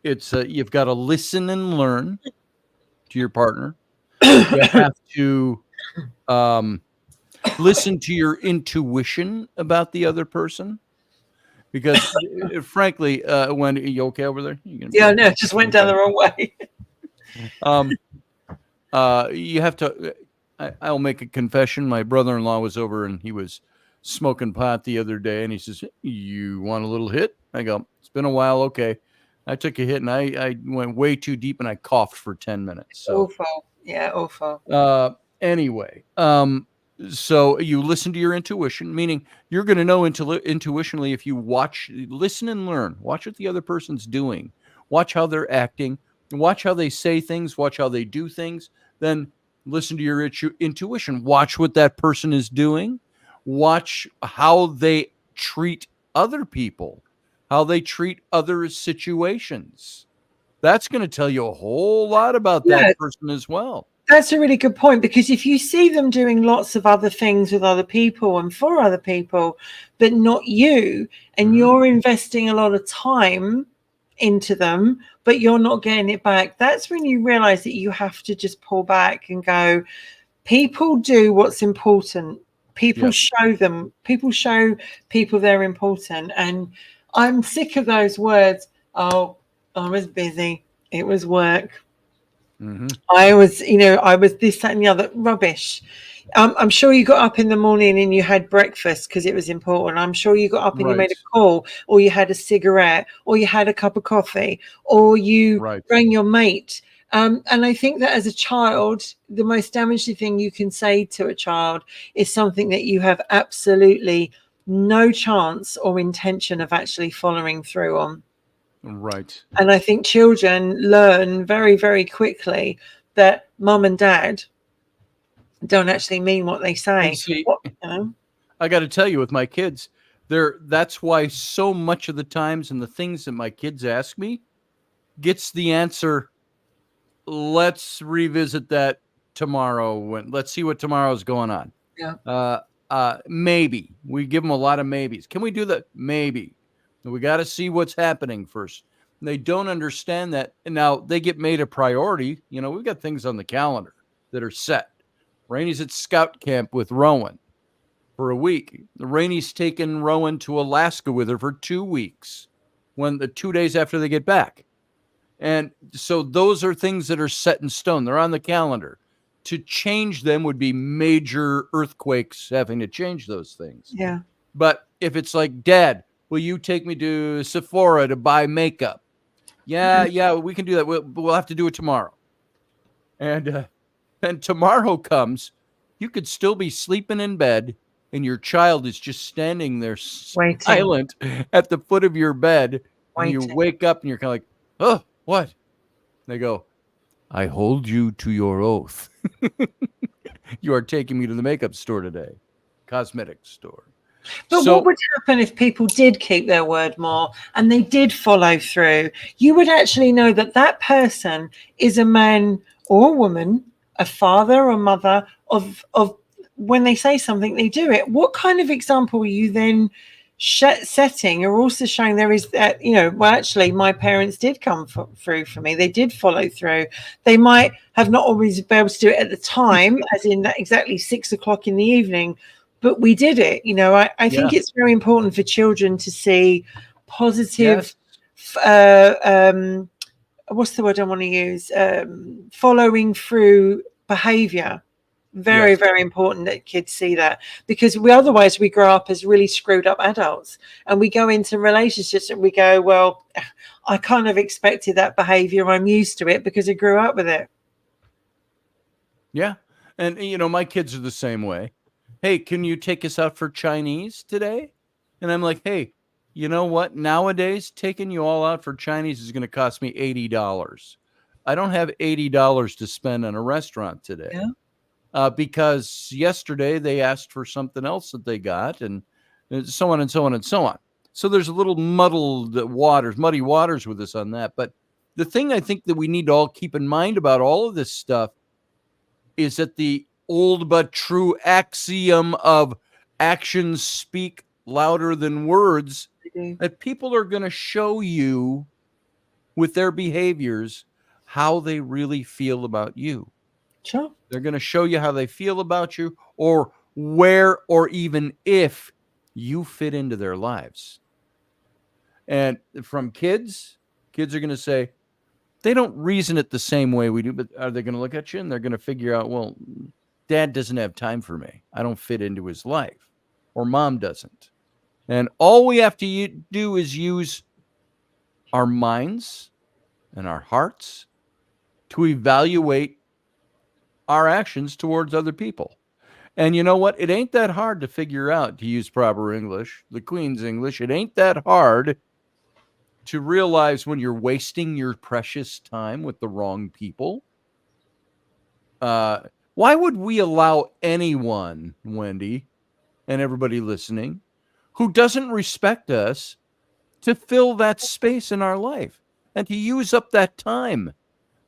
It's you've got to listen and learn to your partner. You have to listen to your intuition about the other person, because frankly, when you okay over there? Yeah, no, it just went down the wrong way. You have to. I'll make a confession. My brother-in-law was over and he was smoking pot the other day, and he says, "You want a little hit?" I go, "It's been a while." Okay. I took a hit and I went way too deep and I coughed for 10 minutes. So Awful. Yeah, awful. anyway, so you listen to your intuition, meaning you're going to know intuitionally if you listen and learn, watch what the other person's doing, watch how they're acting, watch how they say things, watch how they do things, then listen to your intuition, watch what that person is doing, watch how they treat other people, how they treat other situations. That's going to tell you a whole lot about that person as well. That's a really good point, because if you see them doing lots of other things with other people and for other people, but not you, and you're investing a lot of time into them, but you're not getting it back, that's when you realize that you have to just pull back and go, people do what's important. People show people they're important. And I'm sick of those words. Oh, I was busy. It was work. I was this, that, and the other rubbish. I'm sure you got up in the morning and you had breakfast because it was important. I'm sure you got up and you made a call, or you had a cigarette, or you had a cup of coffee, or you rang your mate. And I think that as a child, the most damaging thing you can say to a child is something that you have absolutely no chance or intention of actually following through on. Right. And I think children learn very, very quickly that mum and dad don't actually mean what they say. And see, I got to tell you, with my kids, that's why so much of the times and the things that my kids ask me gets the answer, let's revisit that tomorrow. Let's see what tomorrow's going on. Yeah. Maybe. We give them a lot of maybes. Can we do that? Maybe. We got to see what's happening first. And they don't understand that. And now they get made a priority. We've got things on the calendar that are set. Rainy's at scout camp with Rowan for a week. Rainy's taken Rowan to Alaska with her for 2 weeks, when the 2 days after they get back. And so those are things that are set in stone. They're on the calendar. To change them would be major earthquakes, having to change those things. Yeah. But if it's like, Dad, will you take me to Sephora to buy makeup? Yeah, we can do that. We'll have to do it tomorrow. And then tomorrow comes, you could still be sleeping in bed, and your child is just standing there silent at the foot of your bed. And you wake up and you're kind of like, oh, what? They go, I hold you to your oath. You are taking me to the makeup store today, cosmetics store. But what would happen if people did keep their word more and they did follow through? You would actually know that that person is a man or a woman, a father or mother of when they say something, they do it. What kind of example are you then setting? You're also showing there is that, actually my parents did come through for me. They did follow through. They might have not always been able to do it at the time, as in that exactly 6 o'clock in the evening, but we did it. I think it's very important for children to see positive, what's the word I want to use? Following through behavior. Very, very important that kids see that, because otherwise we grow up as really screwed up adults, and we go into relationships and we go, well, I kind of expected that behavior. I'm used to it because I grew up with it. Yeah. And, my kids are the same way. Hey, can you take us out for Chinese today? And I'm like, hey, You know what? Nowadays, taking you all out for Chinese is going to cost me $80. I don't have $80 to spend on a restaurant today. Yeah. Because yesterday they asked for something else that they got, and so on and so on and so on. So there's a little muddy waters with us on that. But the thing I think that we need to all keep in mind about all of this stuff is that the old but true axiom of actions speak louder than words, that people are going to show you with their behaviors how they really feel about you. Sure. They're going to show you how they feel about you, or where or even if you fit into their lives. And from kids are going to say, they don't reason it the same way we do, but are they going to look at you and they're going to figure out, well, dad doesn't have time for me. I don't fit into his life, or mom doesn't. And all we have to do is use our minds and our hearts to evaluate our actions towards other people. And you know what? It ain't that hard to figure out, to use proper English, the Queen's English. It ain't that hard to realize when you're wasting your precious time with the wrong people. Why would we allow anyone, Wendy, and everybody listening, who doesn't respect us to fill that space in our life and to use up that time?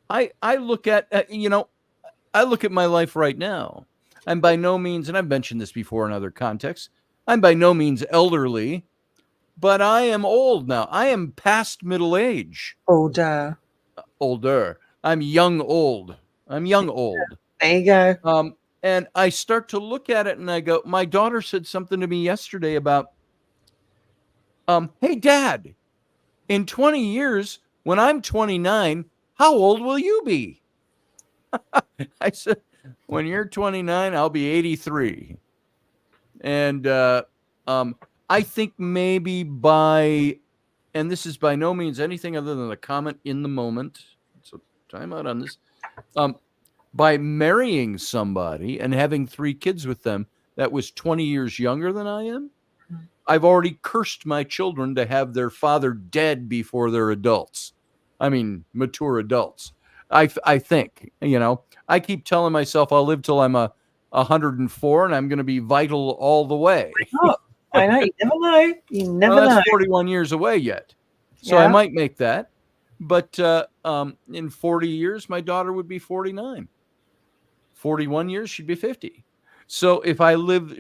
I look at, I look at my life right now. I'm by no means, and I've mentioned this before in other contexts, I'm by no means elderly, but I am old now. I am past middle age. Older. Older. I'm young old. I'm young old. There you go. And I start to look at it and I go, my daughter said something to me yesterday about, hey, Dad, in 20 years, when I'm 29, how old will you be? I said, when you're 29, I'll be 83. And I think maybe and this is by no means anything other than a comment in the moment, so time out on this, by marrying somebody and having 3 kids with them that was 20 years younger than I am, I've already cursed my children to have their father dead before they're adults. I mean, mature adults. I think, I keep telling myself I'll live till I'm 104 and I'm going to be vital all the way. Oh, I know. You never know. You never know. That's 41 years away yet. So I might make that. But in 40 years, my daughter would be 49. 41 years, she'd be 50. So if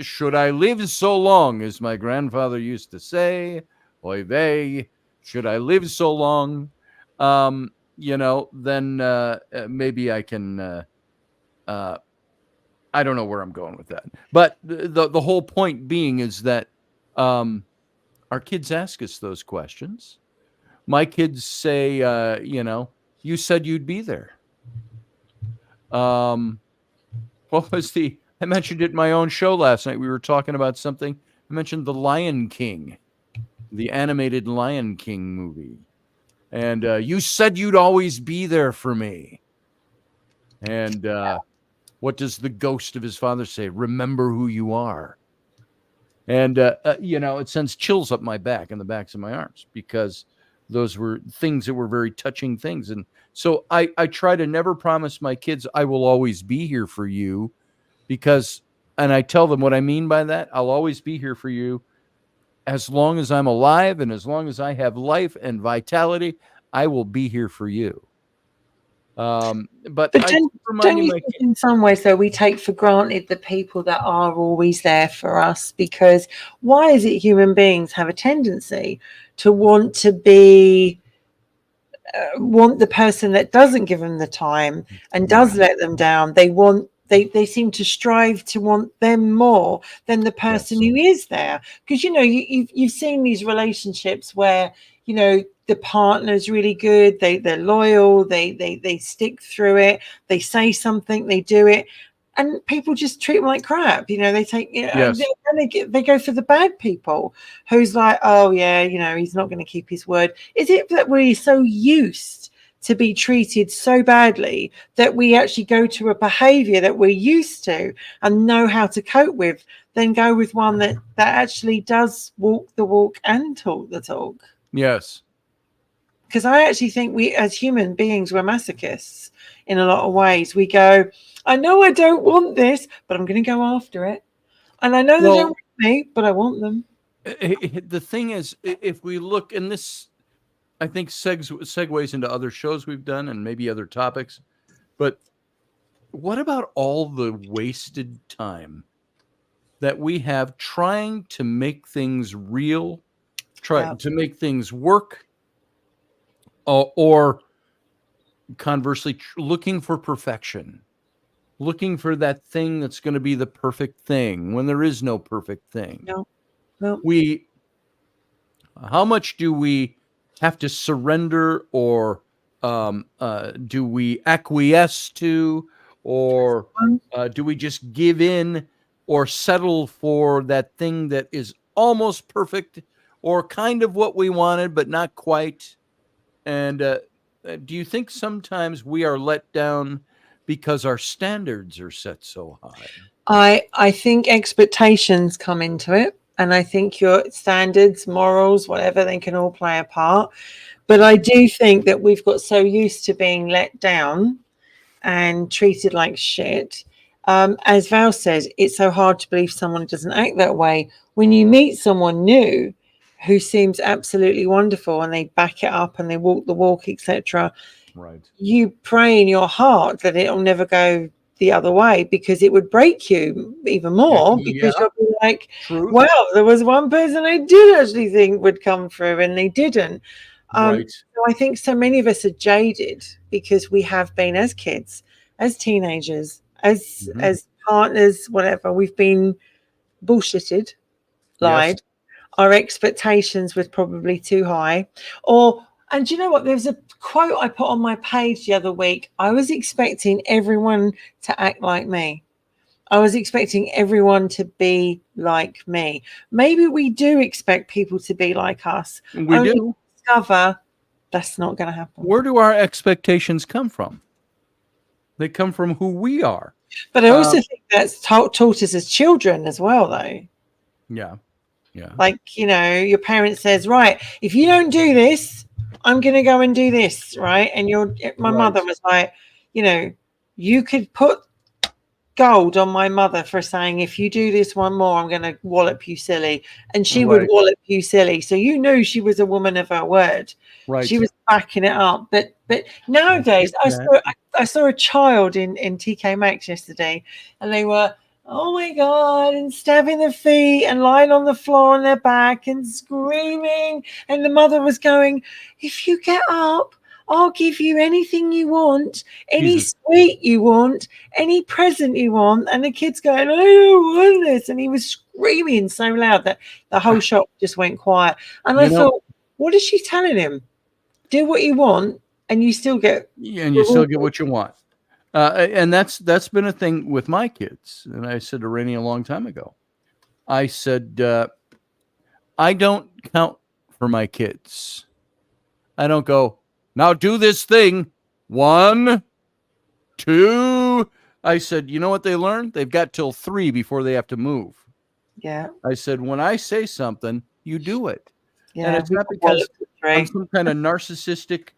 should I live so long, as my grandfather used to say, oy vey, should I live so long, then maybe I can, I don't know where I'm going with that. But the whole point being is that our kids ask us those questions. My kids say, you said you'd be there. What was I mentioned it in my own show last night. We were talking about something. I mentioned the Lion King, the animated Lion King movie. And you said you'd always be there for me. And what does the ghost of his father say? Remember who you are. And, it sends chills up my back and the backs of my arms, because those were things that were very touching things. And so I try to never promise my kids I will always be here for you, and I tell them what I mean by that. I'll always be here for you as long as I'm alive, and as long as I have life and vitality, I will be here for you. But don't you think in some ways, though, we take for granted the people that are always there for us? Because why is it human beings have a tendency to want to want the person that doesn't give them the time and does let them down? They seem to strive to want them more than the person who is there. Because, you've seen these relationships where, the partner's really good. They're loyal. They stick through it. They say something, they do it. And people just treat them like crap. They take, they go for the bad people who's like, oh yeah, he's not going to keep his word. Is it that we're so used to be treated so badly that we actually go to a behavior that we're used to and know how to cope with, than go with one that actually does walk the walk and talk the talk. Yes. Because I actually think we, as human beings, we're masochists in a lot of ways. We go, I know I don't want this, but I'm going to go after it. And I know they don't want me, but I want them. The thing is, if we look, and this, I think, segues into other shows we've done and maybe other topics, but what about all the wasted time that we have trying to make things real, trying to make things work, or conversely, looking for perfection, looking for that thing that's going to be the perfect thing when there is no perfect thing? No. How much do we have to surrender, or do we acquiesce to, or do we just give in or settle for that thing that is almost perfect or kind of what we wanted but not quite? And do you think sometimes we are let down because our standards are set so high? I think expectations come into it, and I think your standards, morals, whatever, they can all play a part. But I do think that we've got so used to being let down and treated like shit. As Val says, it's so hard to believe someone doesn't act that way. When you meet someone new who seems absolutely wonderful and they back it up and they walk the walk, etc., Right. you pray in your heart that it'll never go the other way, because it would break you even more, because you'll be like, wow, there was one person I did actually think would come through and they didn't. Right. So I think so many of us are jaded because we have been, as kids, as teenagers, as partners, whatever, we've been bullshitted, lied. Our expectations were probably too high. And you know what? There's a quote I put on my page the other week. I was expecting everyone to act like me. I was expecting everyone to be like me. Maybe we do expect people to be like us. We do. Discover that's not going to happen. Where do our expectations come from? They come from who we are. But I also think that's taught us as children as well, though. Yeah. Like, your parent says, right, if you don't do this, I'm going to go and do this, right? And my mother was like, you could put gold on my mother for saying, if you do this one more, I'm going to wallop you silly. And she would wallop you silly. So you knew she was a woman of her word. Right. She was backing it up. But nowadays, I saw a child in TK Maxx yesterday, and they were, oh my God, and stabbing their feet and lying on the floor on their back and screaming. And the mother was going, if you get up, I'll give you anything you want, any sweet you want, any present you want. And the kid's going, I don't want this. And he was screaming so loud that the whole shop just went quiet. And I thought, what is she telling him? Do what you want and you still get... And you still get what you want. And that's been a thing with my kids. And I said to Rainey a long time ago, I said, I don't count for my kids. I don't go, now do this thing. 1, 2. I said, you know what they learn? They've got till 3 before they have to move. Yeah. I said, when I say something, you do it. Yeah, and it's not because I'm some kind of narcissistic,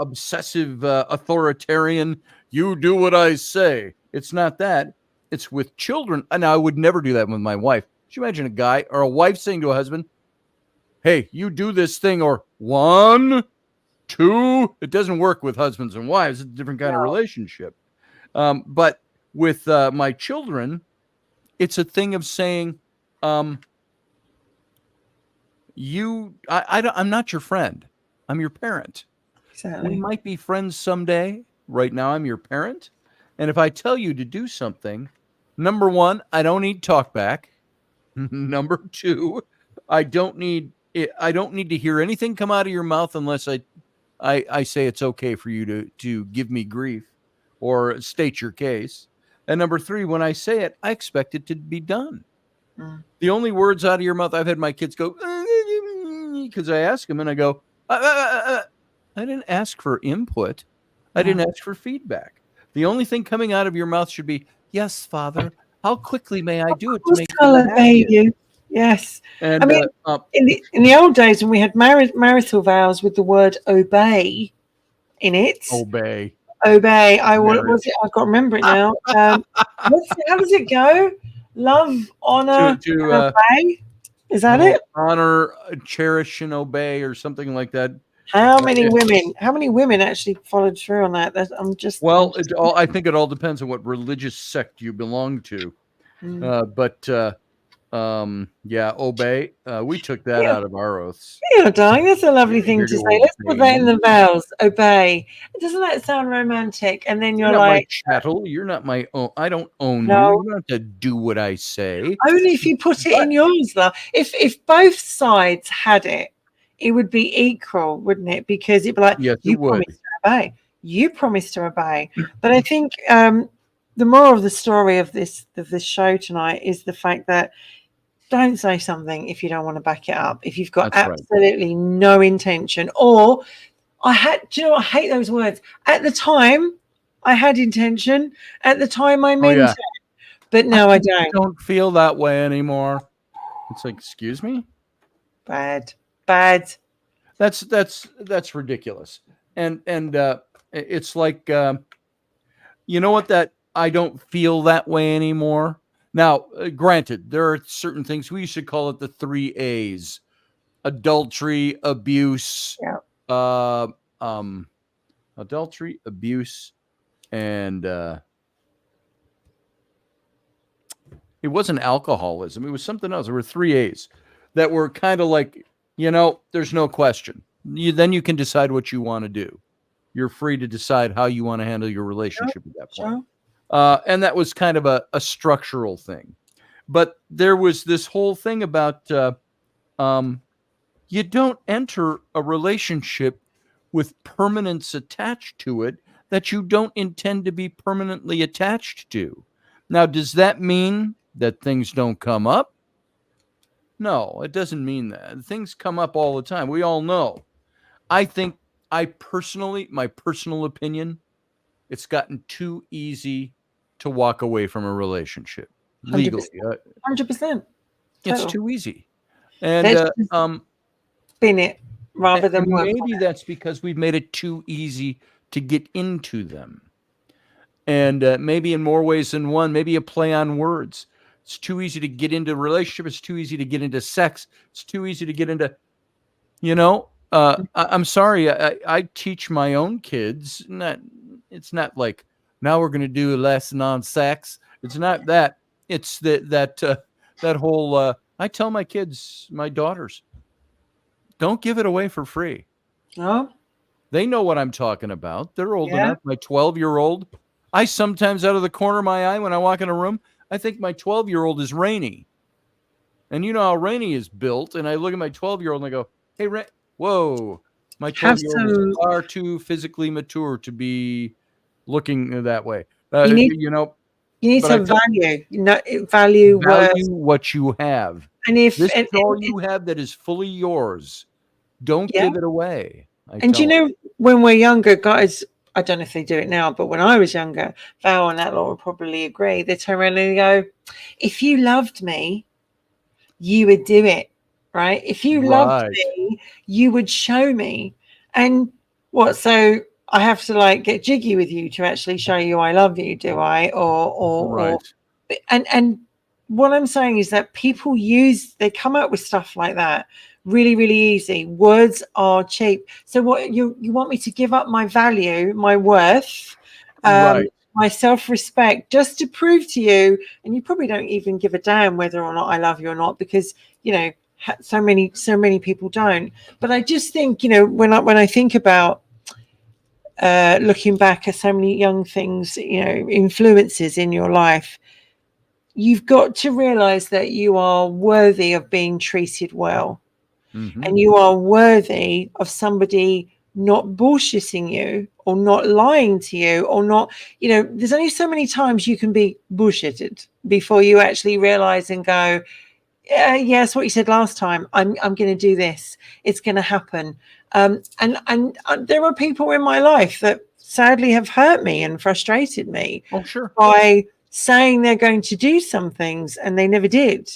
obsessive authoritarian. You do what I say. It's not that. It's with children. And I would never do that with my wife. Could you imagine a guy or a wife saying to a husband, hey, you do this thing, or 1, 2. It doesn't work with husbands and wives. It's a different kind of relationship. But with my children, it's a thing of saying, I'm not your friend. I'm your parent. Exactly. We might be friends someday. Right now, I'm your parent. And if I tell you to do something, number 1, I don't need talk back. Number 2, I don't need to hear anything come out of your mouth unless I say it's okay for you to give me grief or state your case. And number 3, when I say it, I expect it to be done. The only words out of your mouth, I've had my kids go, because I ask them and I go, I didn't ask for input. I didn't ask for feedback. The only thing coming out of your mouth should be, yes, Father. How quickly may I Of do it to course make you I'll the obey happiest? you. Yes. I And mean, in the old days when we had marital vows with the word obey in it, obey obey. I will. Was marriage it? I can't remember it now. How does it go? Love, to honor, to and obey. Is that it? honor, cherish, and obey, or something like that. How Uh, many it- women? How many women actually followed through on that? well, I think it all depends on what religious sect you belong to. Mm. But yeah, obey. We took that Yeah, out of our oaths. yeah, darling. That's a lovely You're thing here to to say. Let's put obey that in me. the vows. Obey. Doesn't that sound romantic? And then You're you're not my like, chattel. You're not my own. I don't own you. no. You don't have to do what I say. Only if you put it But in yours, love. If both sides had it, it would be equal, wouldn't it? Because it'd be like, yes, it you would. promised to obey. You promised to obey. But I think the moral of the story of this show tonight is the fact that don't say something if you don't want to back it up. If you've got That's right. absolutely no intention, or do you know what? I hate those words. At the time, I had intention. At the time, I Oh meant yeah. it. But now I don't. Don't feel that way anymore. It's like, excuse me. Bad. Bad. That's ridiculous. And it's like, you know what? That I don't feel that way anymore. Now, granted, there are certain things we should call it the 3 A's: adultery, abuse, Yeah. uh, um, adultery, abuse, and it wasn't alcoholism. It was something else. There were 3 A's that were kind of like, there's no question. Then you can decide what you want to do. You're free to decide how you want to handle your relationship at that point. And that was kind of a structural thing. But there was this whole thing about you don't enter a relationship with permanence attached to it that you don't intend to be permanently attached to. Now, does that mean that things don't come up? No, it doesn't mean that. Things come up all the time. We all know. I think my personal opinion, it's gotten too easy to walk away from a relationship legally. 100%. It's too easy. And Let's just spin it rather than work on maybe it. that's because we've made it too easy to get into them. And maybe in more ways than one, maybe a play on words. It's too easy to get into a relationship. It's too easy to get into sex. It's too easy to get into, I'm sorry. I teach my own kids. It's not like now we're going to do a lesson on sex. It's not that. It's that whole. I tell my kids, my daughters, don't give it away for free. No? They know what I'm talking about. They're old Yeah. enough. My 12-year-old. I sometimes, out of the corner of my eye, when I walk in a room, I think my 12-year-old is Rainey. And you know how Rainey is built. And I look at my 12-year-old and I go, hey, whoa. My Have 12-year-old is some. far too physically mature to be looking that way. You need But to value worth. value what you have. And if This is all you have that is fully yours. Don't yeah. give it away. And when we're younger, guys, I don't know if they do it now, but when I was younger, Val and that lot will probably agree. They turn around and go, if you loved me, you would do it, right? If you loved me, you would show me. And what? So I have to like get jiggy with you to actually show you I love you, do I? Or and what I'm saying is that people they come up with stuff like that really, really easy. Words are cheap. So what you want me to give up my value, my worth, my self-respect just to prove to you, and you probably don't even give a damn whether or not I love you or not, because so many people don't. But I just think, when I think about looking back at so many young things, influences in your life, you've got to realize that you are worthy of being treated well. Mm-hmm. And you are worthy of somebody not bullshitting you or not lying to you or not, there's only so many times you can be bullshitted before you actually realize and go, Yes, what you said last time. I'm going to do this. It's going to happen. And there are people in my life that sadly have hurt me and frustrated me Oh, sure. by saying they're going to do some things and they never did.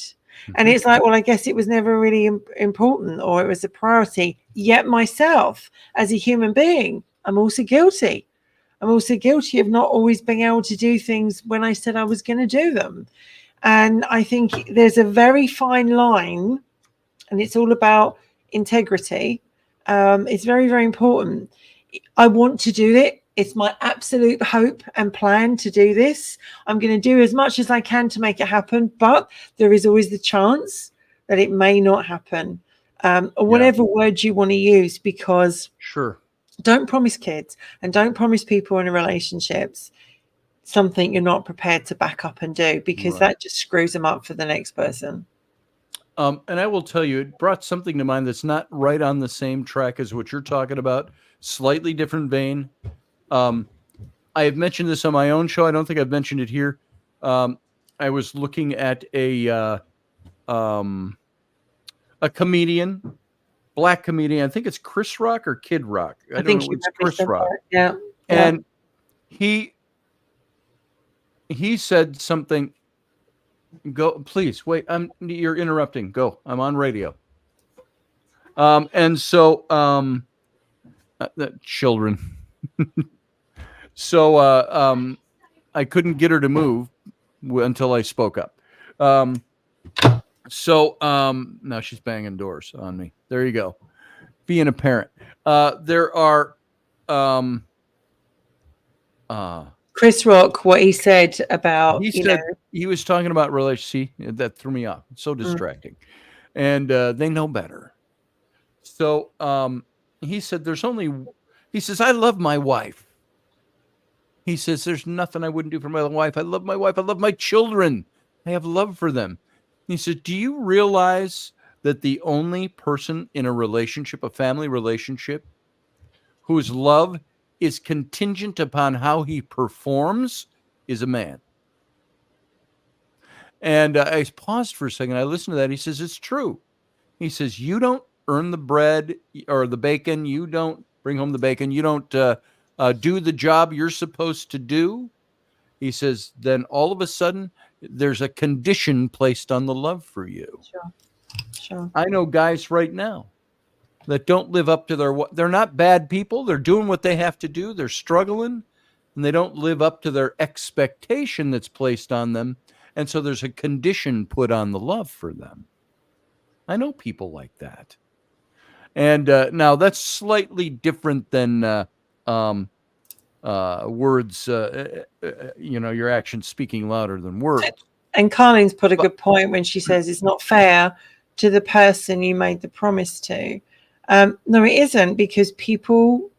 And Mhm. it's like, well, I guess it was never really important, or it was a priority. Yet myself, as a human being, I'm also guilty. I'm also guilty of not always being able to do things when I said I was going to do them. And I think there's a very fine line, and it's all about integrity. It's very, very important. I want to do it. It's my absolute hope and plan to do this. I'm going to do as much as I can to make it happen, but there is always the chance that it may not happen, or Yeah, whatever word you want to use, because sure. don't promise kids and don't promise people in relationships something you're not prepared to back up and do, because Right. that just screws them up for the next person. And I will tell you, it brought something to mind that's not right on the same track as what you're talking about. Slightly different vein. Um, I have mentioned this on my own show. I don't think I've mentioned it here. Um, I was looking at um, a comedian, black comedian. I think it's Chris Rock or Kid Rock. I I don't think know. you It's probably Chris said Rock, that. Yeah. Yeah. and he he said something. Go, please wait. You're interrupting. Go. I'm on radio. And so the children. So I couldn't get her to move until I spoke up. Um, so now she's banging doors on me. There you go. Being a parent. There are um, uh, Chris Rock, what he said about, he said he was talking about relationships. See, that threw me off. It's so mm, distracting. And they know better. So he said there's only he says I love my wife. He says, there's nothing I wouldn't do for my wife. I love my wife. I love my children. I have love for them. He says, do you realize that the only person in a relationship, a family relationship, whose love is contingent upon how he performs is a man? And I paused for a second. I listened to that. He says, it's true. He says, you don't earn the bread or the bacon. You don't bring home the bacon. You don't do the job you're supposed to do. He says, then all of a sudden, there's a condition placed on the love for you. sure, sure. I know guys right now that don't live up to they're not bad people. They're doing what they have to do. They're struggling and they don't live up to their expectation that's placed on them. And so there's a condition put on the love for them. I know people like that. And now that's slightly different than words, your actions speaking louder than words. And Carlene's put a But good point when she says it's not fair to the person you made the promise to. No, it isn't, because people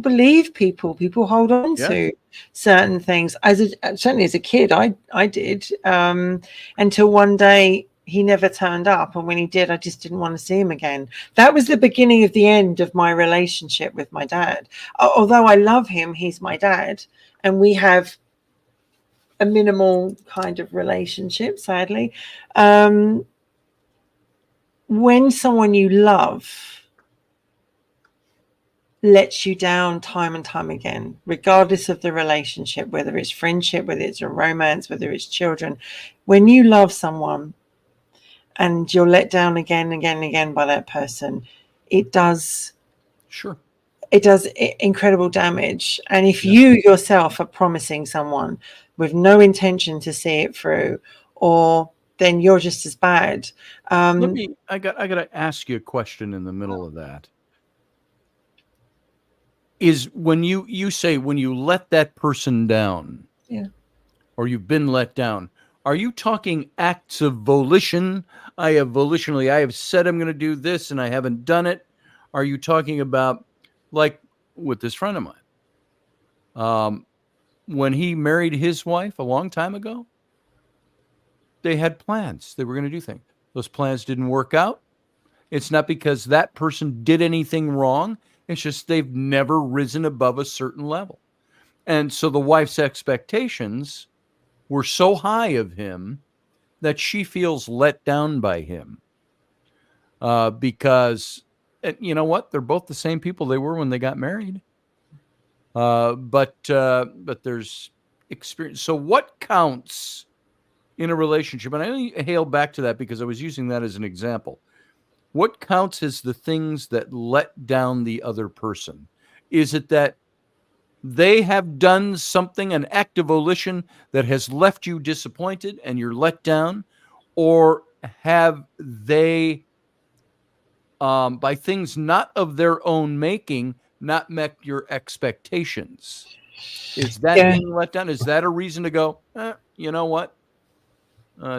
believe people hold on yeah, to certain things. Certainly as a kid, I did, until one day he never turned up, and when he did, I just didn't want to see him again. That was the beginning of the end of my relationship with my dad. Although I love him, he's my dad, and we have a minimal kind of relationship, sadly. When someone you love lets you down time and time again, regardless of the relationship, whether it's friendship, whether it's a romance, whether it's children, when you love someone and you're let down again and again and again by that person, it does sure. incredible damage. And if Yeah. you yourself are promising someone with no intention to see it through, or then you're just as bad. I got to ask you a question in the middle of that. Is when you say when you let that person down, Yeah. or you've been let down, are you talking acts of volition? I have said I'm going to do this and I haven't done it. Are you talking about, like with this friend of mine, when he married his wife a long time ago, they had plans. They were going to do things. Those plans didn't work out. It's not because that person did anything wrong. It's just they've never risen above a certain level. And so the wife's expectations were so high of him that she feels let down by him, because you know what? They're both the same people they were when they got married. But there's experience. So what counts in a relationship? And I only hail back to that because I was using that as an example. What counts is the things that let down the other person. Is it that they have done something, an act of volition that has left you disappointed and you're let down? Or have they, by things not of their own making, not met your expectations? Is that Yeah, being let down? Is that a reason to go, you know what?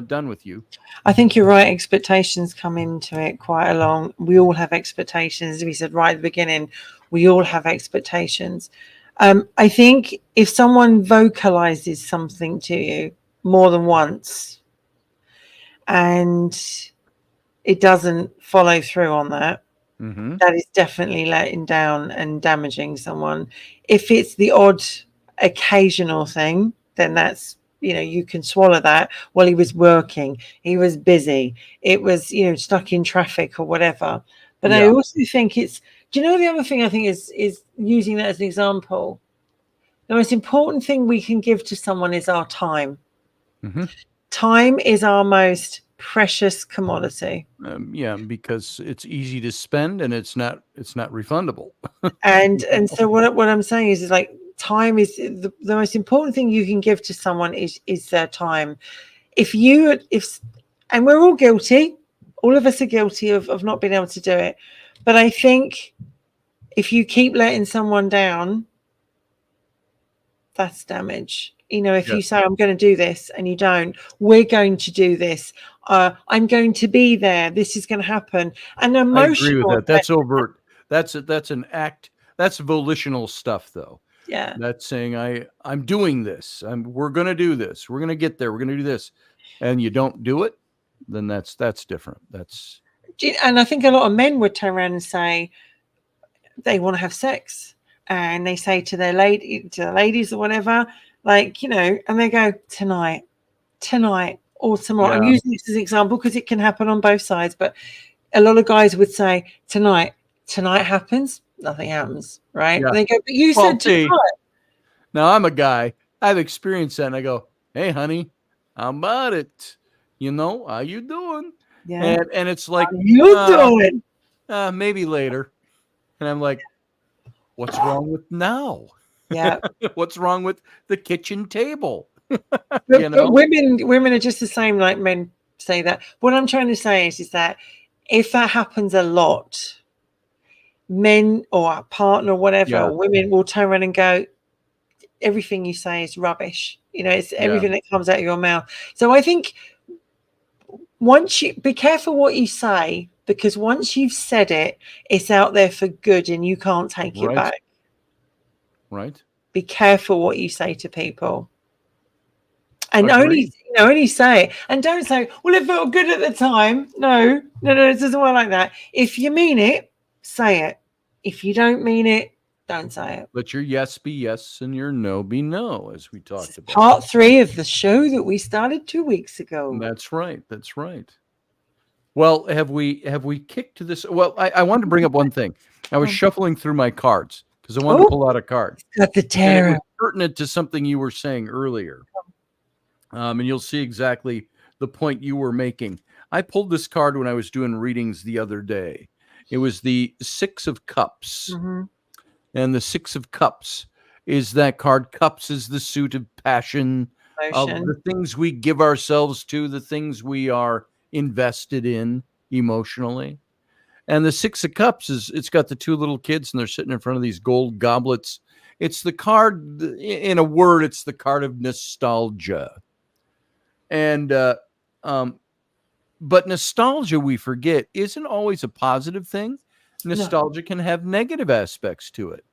Done with you. I think you're right. Expectations come into it quite along. We all have expectations. As we said right at the beginning, we all have expectations. I think if someone vocalizes something to you more than once and it doesn't follow through on that, Mm-hmm. that is definitely letting down and damaging someone. If it's the odd occasional thing, then that's, you can swallow that. Well, he was working, he was busy, it was, stuck in traffic or whatever. But I Yeah. also think it's, do you know, the other thing I think is using that as an example, the most important thing we can give to someone is our time. Mm-hmm. Time is our most precious commodity. Yeah, because it's easy to spend and it's not refundable. And so what I'm saying is like, time is the most important thing you can give to someone is their time. If and we're all guilty, all of us are guilty of not being able to do it, but I think if you keep letting someone down, that's damage. If you Yes. say, I'm going to do this, and you don't, we're going to do this, I'm going to be there, this is going to happen, and I agree with emotional. that. That's overt. That's an act. That's volitional stuff, though. Yeah. That's saying I'm doing this. We're going to do this. We're going to get there. We're going to do this, and you don't do it, then that's different. That's And I think a lot of men would turn around and say they want to have sex, and they say to the ladies or whatever, like, and they go, tonight or tomorrow. I'm yeah, using this as an example because it can happen on both sides, but a lot of guys would say tonight happens, nothing happens, right? yeah. And they go, but you Well, said see, tonight. now I'm a guy. I've experienced that, and I go, "Hey, honey, how about it? How you doing?" Yeah. And it's How like, you doing? maybe later, and I'm like, "What's wrong with now? Yeah. What's wrong with the kitchen table?" But women are just the same, like men say that. What I'm trying to say is that if that happens a lot, men or a partner or whatever, Yeah, women will turn around and go, everything you say is rubbish. It's yeah, everything that comes out of your mouth. So I think once you be careful what you say, because once you've said it, it's out there for good and you can't take it right, back. right. Be careful what you say to people. And Agreed. only say it, and don't say, well, it felt good at the time. No, it doesn't work like that. If you mean it, say it. If you don't mean it, don't say it. Let your yes be yes and your no be no, as we This talked is about. part 3 of the show that we started 2 weeks ago. That's right. That's right. Well, have we kicked to this? Well, I wanted to bring up one thing. I was shuffling through my cards because I wanted to Oh, pull out a card, got the and it terror. was pertinent to something you were saying earlier. And you'll see exactly the point you were making. I pulled this card when I was doing readings the other day. It was the Six of Cups. Mm-hmm. And the Six of Cups is that card. Cups is the suit of passion, of Motion. the things we give ourselves to, the things we are invested in emotionally. And the Six of Cups it's got the two little kids and they're sitting in front of these gold goblets. It's the card, in a word, it's the card of nostalgia. And um, but nostalgia, we forget, isn't always a positive thing. No. Nostalgia can have negative aspects to it.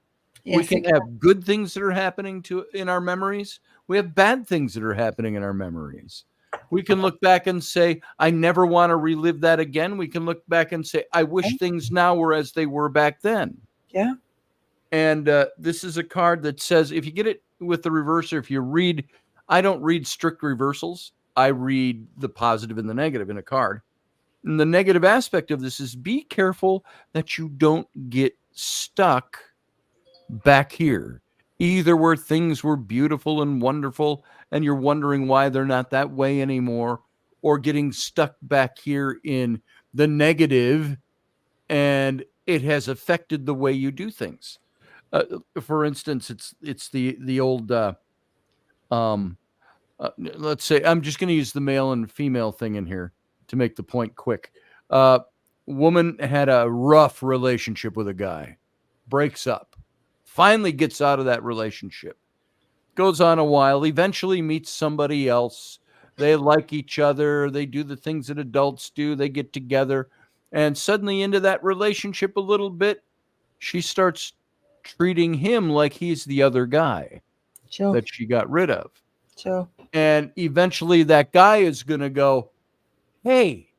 We Yes, can it can. have good things that are happening in our memories. We have bad things that are happening in our memories. We can look back and say, I never want to relive that again. We can look back and say, I wish things now were as they were back then. Yeah. And this is a card that says, if you get it with the reverser, if you read, I don't read strict reversals. I read the positive and the negative in a card. And the negative aspect of this is be careful that you don't get stuck back here, either where things were beautiful and wonderful and you're wondering why they're not that way anymore, or getting stuck back here in the negative and it has affected the way you do things. For instance, it's the old let's say, I'm just going to use the male and female thing in here to make the point quick. Uh, Woman had a rough relationship with a guy, breaks up, finally gets out of that relationship, goes on a while, eventually meets somebody else. They like each other. They do the things that adults do. They get together, and suddenly into that relationship a little bit, she starts treating him like he's the other guy Sure. that she got rid of. Sure. And eventually that guy is going to go, hey,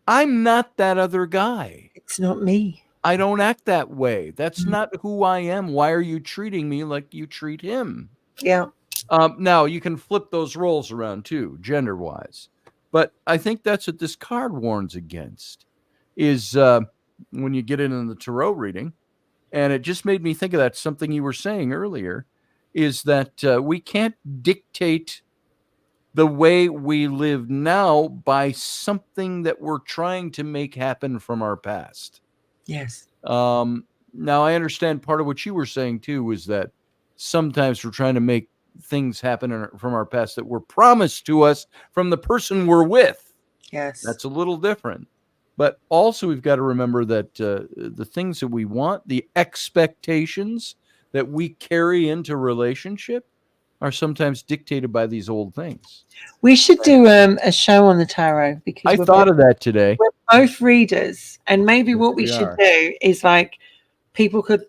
I'm not that other guy. It's not me. I don't act that way. That's not who I am. Why are you treating me like you treat him? Yeah. Now, you can flip those roles around too, gender-wise. But I think that's what this card warns against, is when you get into the tarot reading, and it just made me think of that, something you were saying earlier, is that we can't dictate the way we live now by something that we're trying to make happen from our past. Yes. Now, I understand part of what you were saying too was that sometimes we're trying to make things happen from our past that were promised to us from the person we're with. Yes. That's a little different. But also, we've got to remember that the things that we want, the expectations that we carry into relationship, are sometimes dictated by these old things. We should do a show on the tarot, because I thought of that today. We're both readers, and maybe what we we should are. do is, like, people could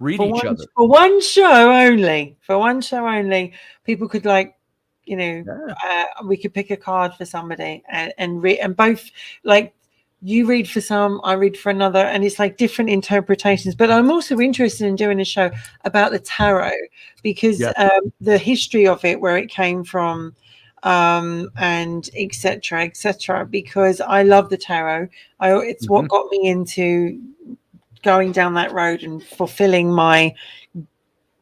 Read for each one, other. for one show only, people could, like, you know, we could pick a card for somebody and read, and both, like, you read for some, I read for another, and it's like different interpretations. But I'm also interested in doing a show about the tarot, because the history of it, where it came from, and etc., because I love the tarot. It's what got me into going down that road and fulfilling my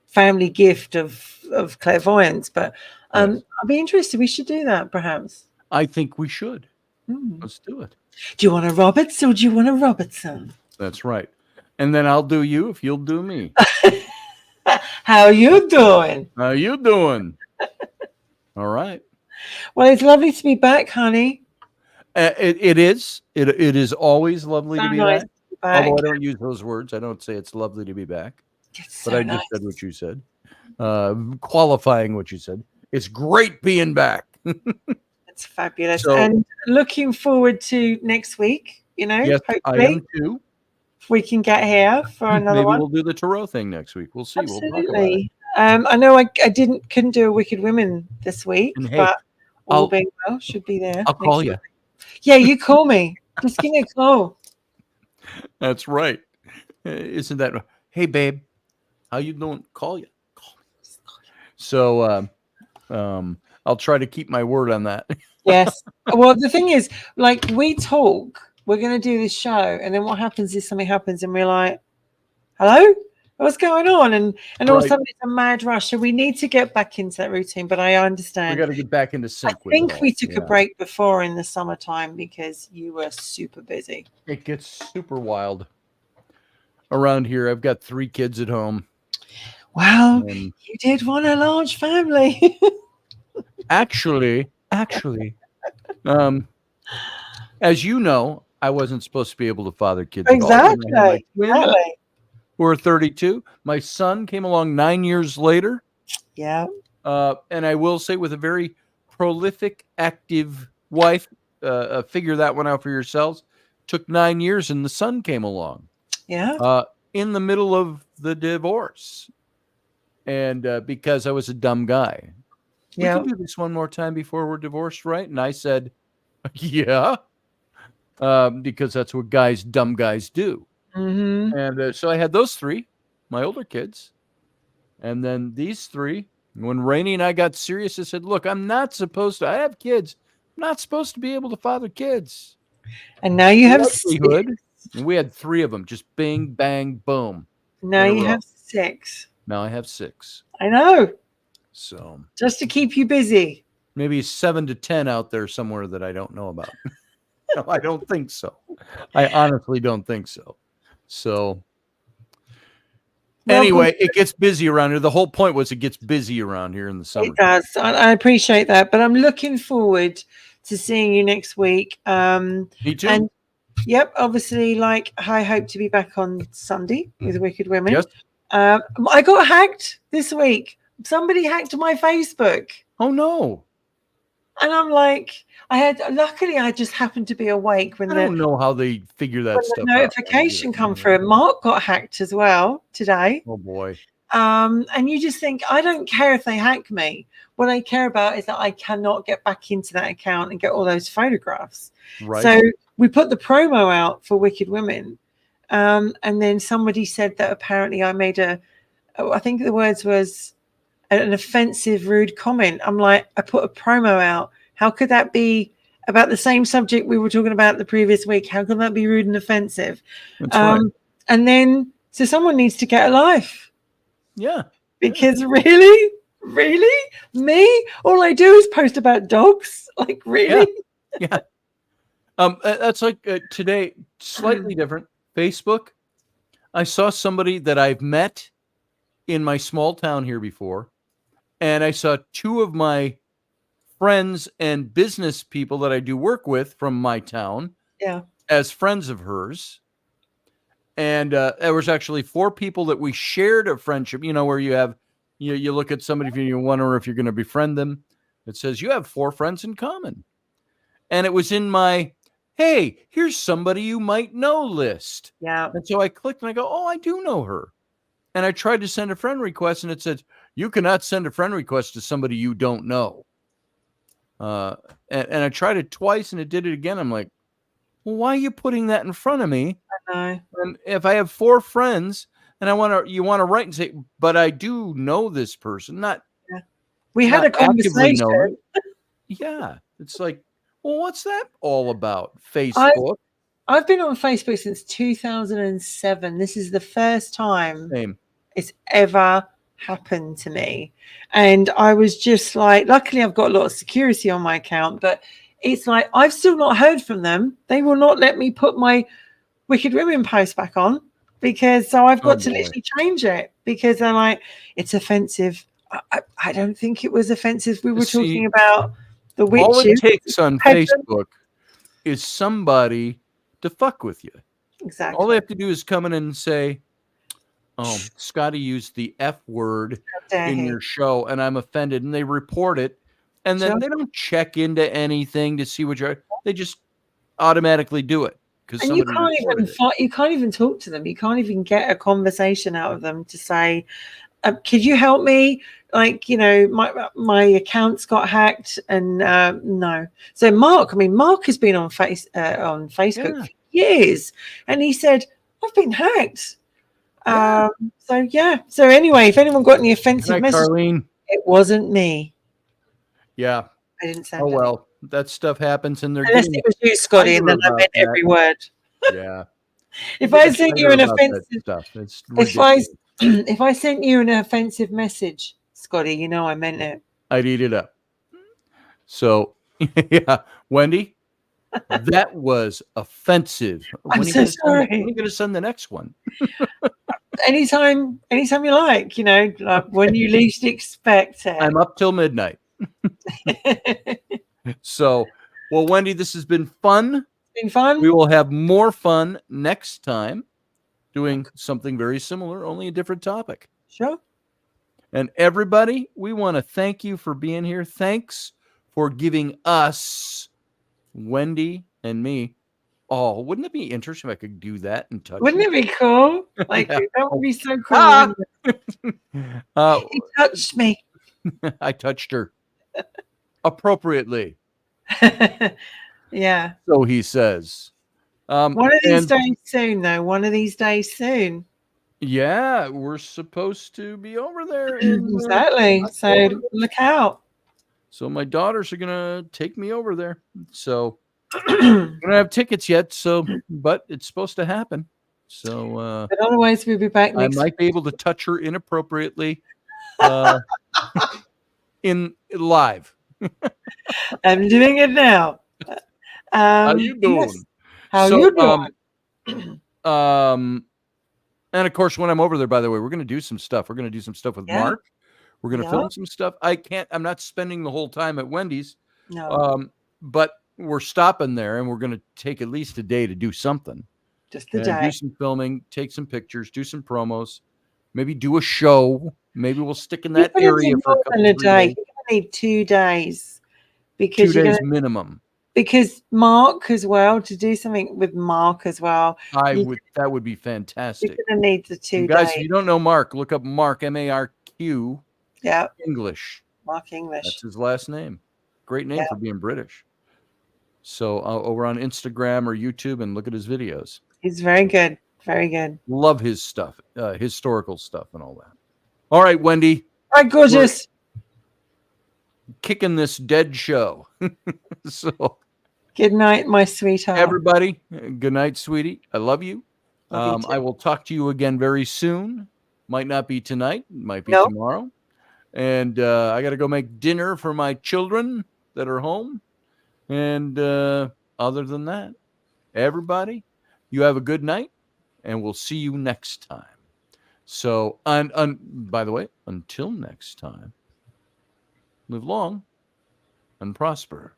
family gift of clairvoyance. But I'd be interested. We should do that, perhaps. I think we should. Let's do it. Do you want a Roberts, or do you want a Robertson? That's right. And then I'll do you if you'll do me. How you doing? How you doing? All right. Well, it's lovely to be back, honey. It is. It is always lovely to be nice back. to be back. Although I don't use those words. I don't say it's lovely to be back. It's But so I nice. just said what you said. Qualifying what you said. It's great being back. It's fabulous. So- and looking forward to next week, you know, Yes, I hopefully am too. if we can get here for another Maybe one. we'll do the tarot thing next week. We'll see. We'll talk about it. Absolutely. I know I couldn't do a Wicked Women this week, And hey, but all I'll- being well, should be there. I'll call next you. week. Yeah, you call me. Just give me a call. That's right. Isn't that? Hey, babe, how you doing? Call you. Call me. So, I'll try to keep my word on that. Yes. Well, the thing is, like, we talk, we're going to do this show, and then what happens is something happens, and we're like, hello? What's going on? And all of a sudden it's a mad rush. So we need to get back into that routine. But I understand. We got to get back into sync. I think we took a break before in the summertime because you were super busy. It gets super wild around here. I've got 3 kids at home. Wow, you did want a large family. Actually, as you know, I wasn't supposed to be able to father kids. Exactly. At all. Exactly. Who are 32. My son came along 9 years later. Yeah. And I will say, with a very prolific, active wife, figure that one out for yourselves. Took 9 years, and the son came along. Yeah. In the middle of the divorce, and because I was a dumb guy. Yeah. We can do this one more time before we're divorced, right? And I said, yeah, because that's what dumb guys do. Mm-hmm. And so I had those 3, my older kids, and then these 3 When Rainey and I got serious, I said, look, I'm not supposed to, I have kids. I'm not supposed to be able to father kids. And now you The have likelihood, and we had 3 of them, just bing, bang, boom. Now in a you row. have 6. Now I have 6. I know. So Just to keep you busy. maybe 7 to 10 out there somewhere that I don't know about. No, I don't think so. I honestly don't think so. So Well, anyway, it gets busy around here. The whole point was it gets busy around here in the summer. it does. I appreciate that, but I'm looking forward to seeing you next week. Me too. And yep, obviously, like I hope to be back on Sunday with Wicked Women. Yes. I got hacked this week. Somebody hacked my Facebook. Oh no. And I'm like, luckily I just happened to be awake when I don't know how they figure that stuff out. notification come through. Mark got hacked as well today. Oh boy. And you just think, I don't care if they hack me. What I care about is that I cannot get back into that account and get all those photographs. Right. So we put the promo out for Wicked Women. And then somebody said that apparently I made I think the words was an offensive, rude comment. I'm like, I put a promo out. How could that be about the same subject we were talking about the previous week? How can that be rude and offensive? That's right. And then, so someone needs to get a life. Yeah. Because really, me, all I do is post about dogs. Like, really? Yeah. That's like today, slightly different. Facebook. I saw somebody that I've met in my small town here before, and I saw 2 of my friends and business people that I do work with from my town. Yeah. As friends of hers. And there was actually 4 people that we shared a friendship, where you have, you look at somebody and you wonder if you're going to befriend them. It says you have 4 friends in common. And it was in my, hey, here's somebody you might know list. Yeah. And so I clicked and I go, oh, I do know her. And I tried to send a friend request and it said, you cannot send a friend request to somebody you don't know. And I tried it twice and it did it again. I'm like, well, why are you putting that in front of me? I know. And if I have 4 friends and you want to write and say, but I do know this person, We had a conversation. Yeah. It's like, well, what's that all about? Facebook. I've been on Facebook since 2007. This is the first time it's ever happened to me. And I was just like, luckily I've got a lot of security on my account, but it's like, I've still not heard from them. They will not let me put my Wicked Women post back on so I've got to literally change it because I'm like, it's offensive. I don't think it was offensive. We were talking about the witches. All it takes on Facebook is somebody to fuck with you. Exactly. All they have to do is come in and say, oh, Scotty used the F word in your show and I'm offended, and they report it. And then they don't check into anything to see they just automatically do it. And you can't even talk to them. You can't even get a conversation out of them to say, could you help me? Like, my accounts got hacked and no. So Mark has been on Facebook for years. And he said, I've been hacked. Yeah. So anyway, if anyone got any offensive messages, Carlene. It wasn't me. Yeah. I didn't send it. Well, that stuff happens and they're unless it was you, Scotty, and then I meant every word. Yeah. If I sent you an offensive stuff, it's if I sent you an offensive message, Scotty, I meant it. I'd eat it up. So yeah, Wendy, that was offensive. I'm so sorry. When are you going to send the next one? Anytime you like, like when you least expect it. I'm up till midnight. So, well, Wendy, this has been fun. It's been fun. We will have more fun next time doing something very similar, only a different topic. Sure. And everybody, we want to thank you for being here. Thanks for giving us, Wendy and me. Oh, wouldn't it be interesting if I could do that and touch Wouldn't you? it be cool? Like, that would be so cool. He touched me. I touched her appropriately. Yeah. So he says. One of these days soon, though. One of these days soon. Yeah, we're supposed to be over there in Exactly. So October. look out. So my daughters are gonna take me over there. So I don't have tickets yet. So, but it's supposed to happen. So But otherwise, we'll be back I next might be able to touch her inappropriately in live. I'm doing it now. How you Yes. doing? How So, you doing? and of course, when I'm over there, by the way, we're going to do some stuff. We're going to do some stuff with Yeah. Mark. We're going to Yeah. film some stuff. I'm not spending the whole time at Wendy's, No, but we're stopping there and we're going to take at least a day to do something just the and do day. some filming, take some pictures, do some promos, maybe do a show. Maybe we'll stick in You're that going to area need for a more couple, than a 3 day. days. You're going to need 2 days because 2 you're going days to, minimum. because Mark as well, to do something with Mark as well, That would be you're fantastic. going to need the You 2 guys, if days. you don't know Mark, look up Mark, MARQ, Yeah. English. Mark English. That's his last name. Great name Yeah. for being British. So over on Instagram or YouTube and look at his videos. He's very good. Very good. Love his stuff, historical stuff and all that. All right, Wendy, All right, gorgeous. kicking this dead show. So Good night, my sweetheart. everybody, good night, sweetie. I love you. Love you too. I will talk to you again very soon. Might not be tonight, might be Nope. tomorrow. And I got to go make dinner for my children that are home. And other than that, everybody, you have a good night, and we'll see you next time. So, by the way, until next time, live long and prosper.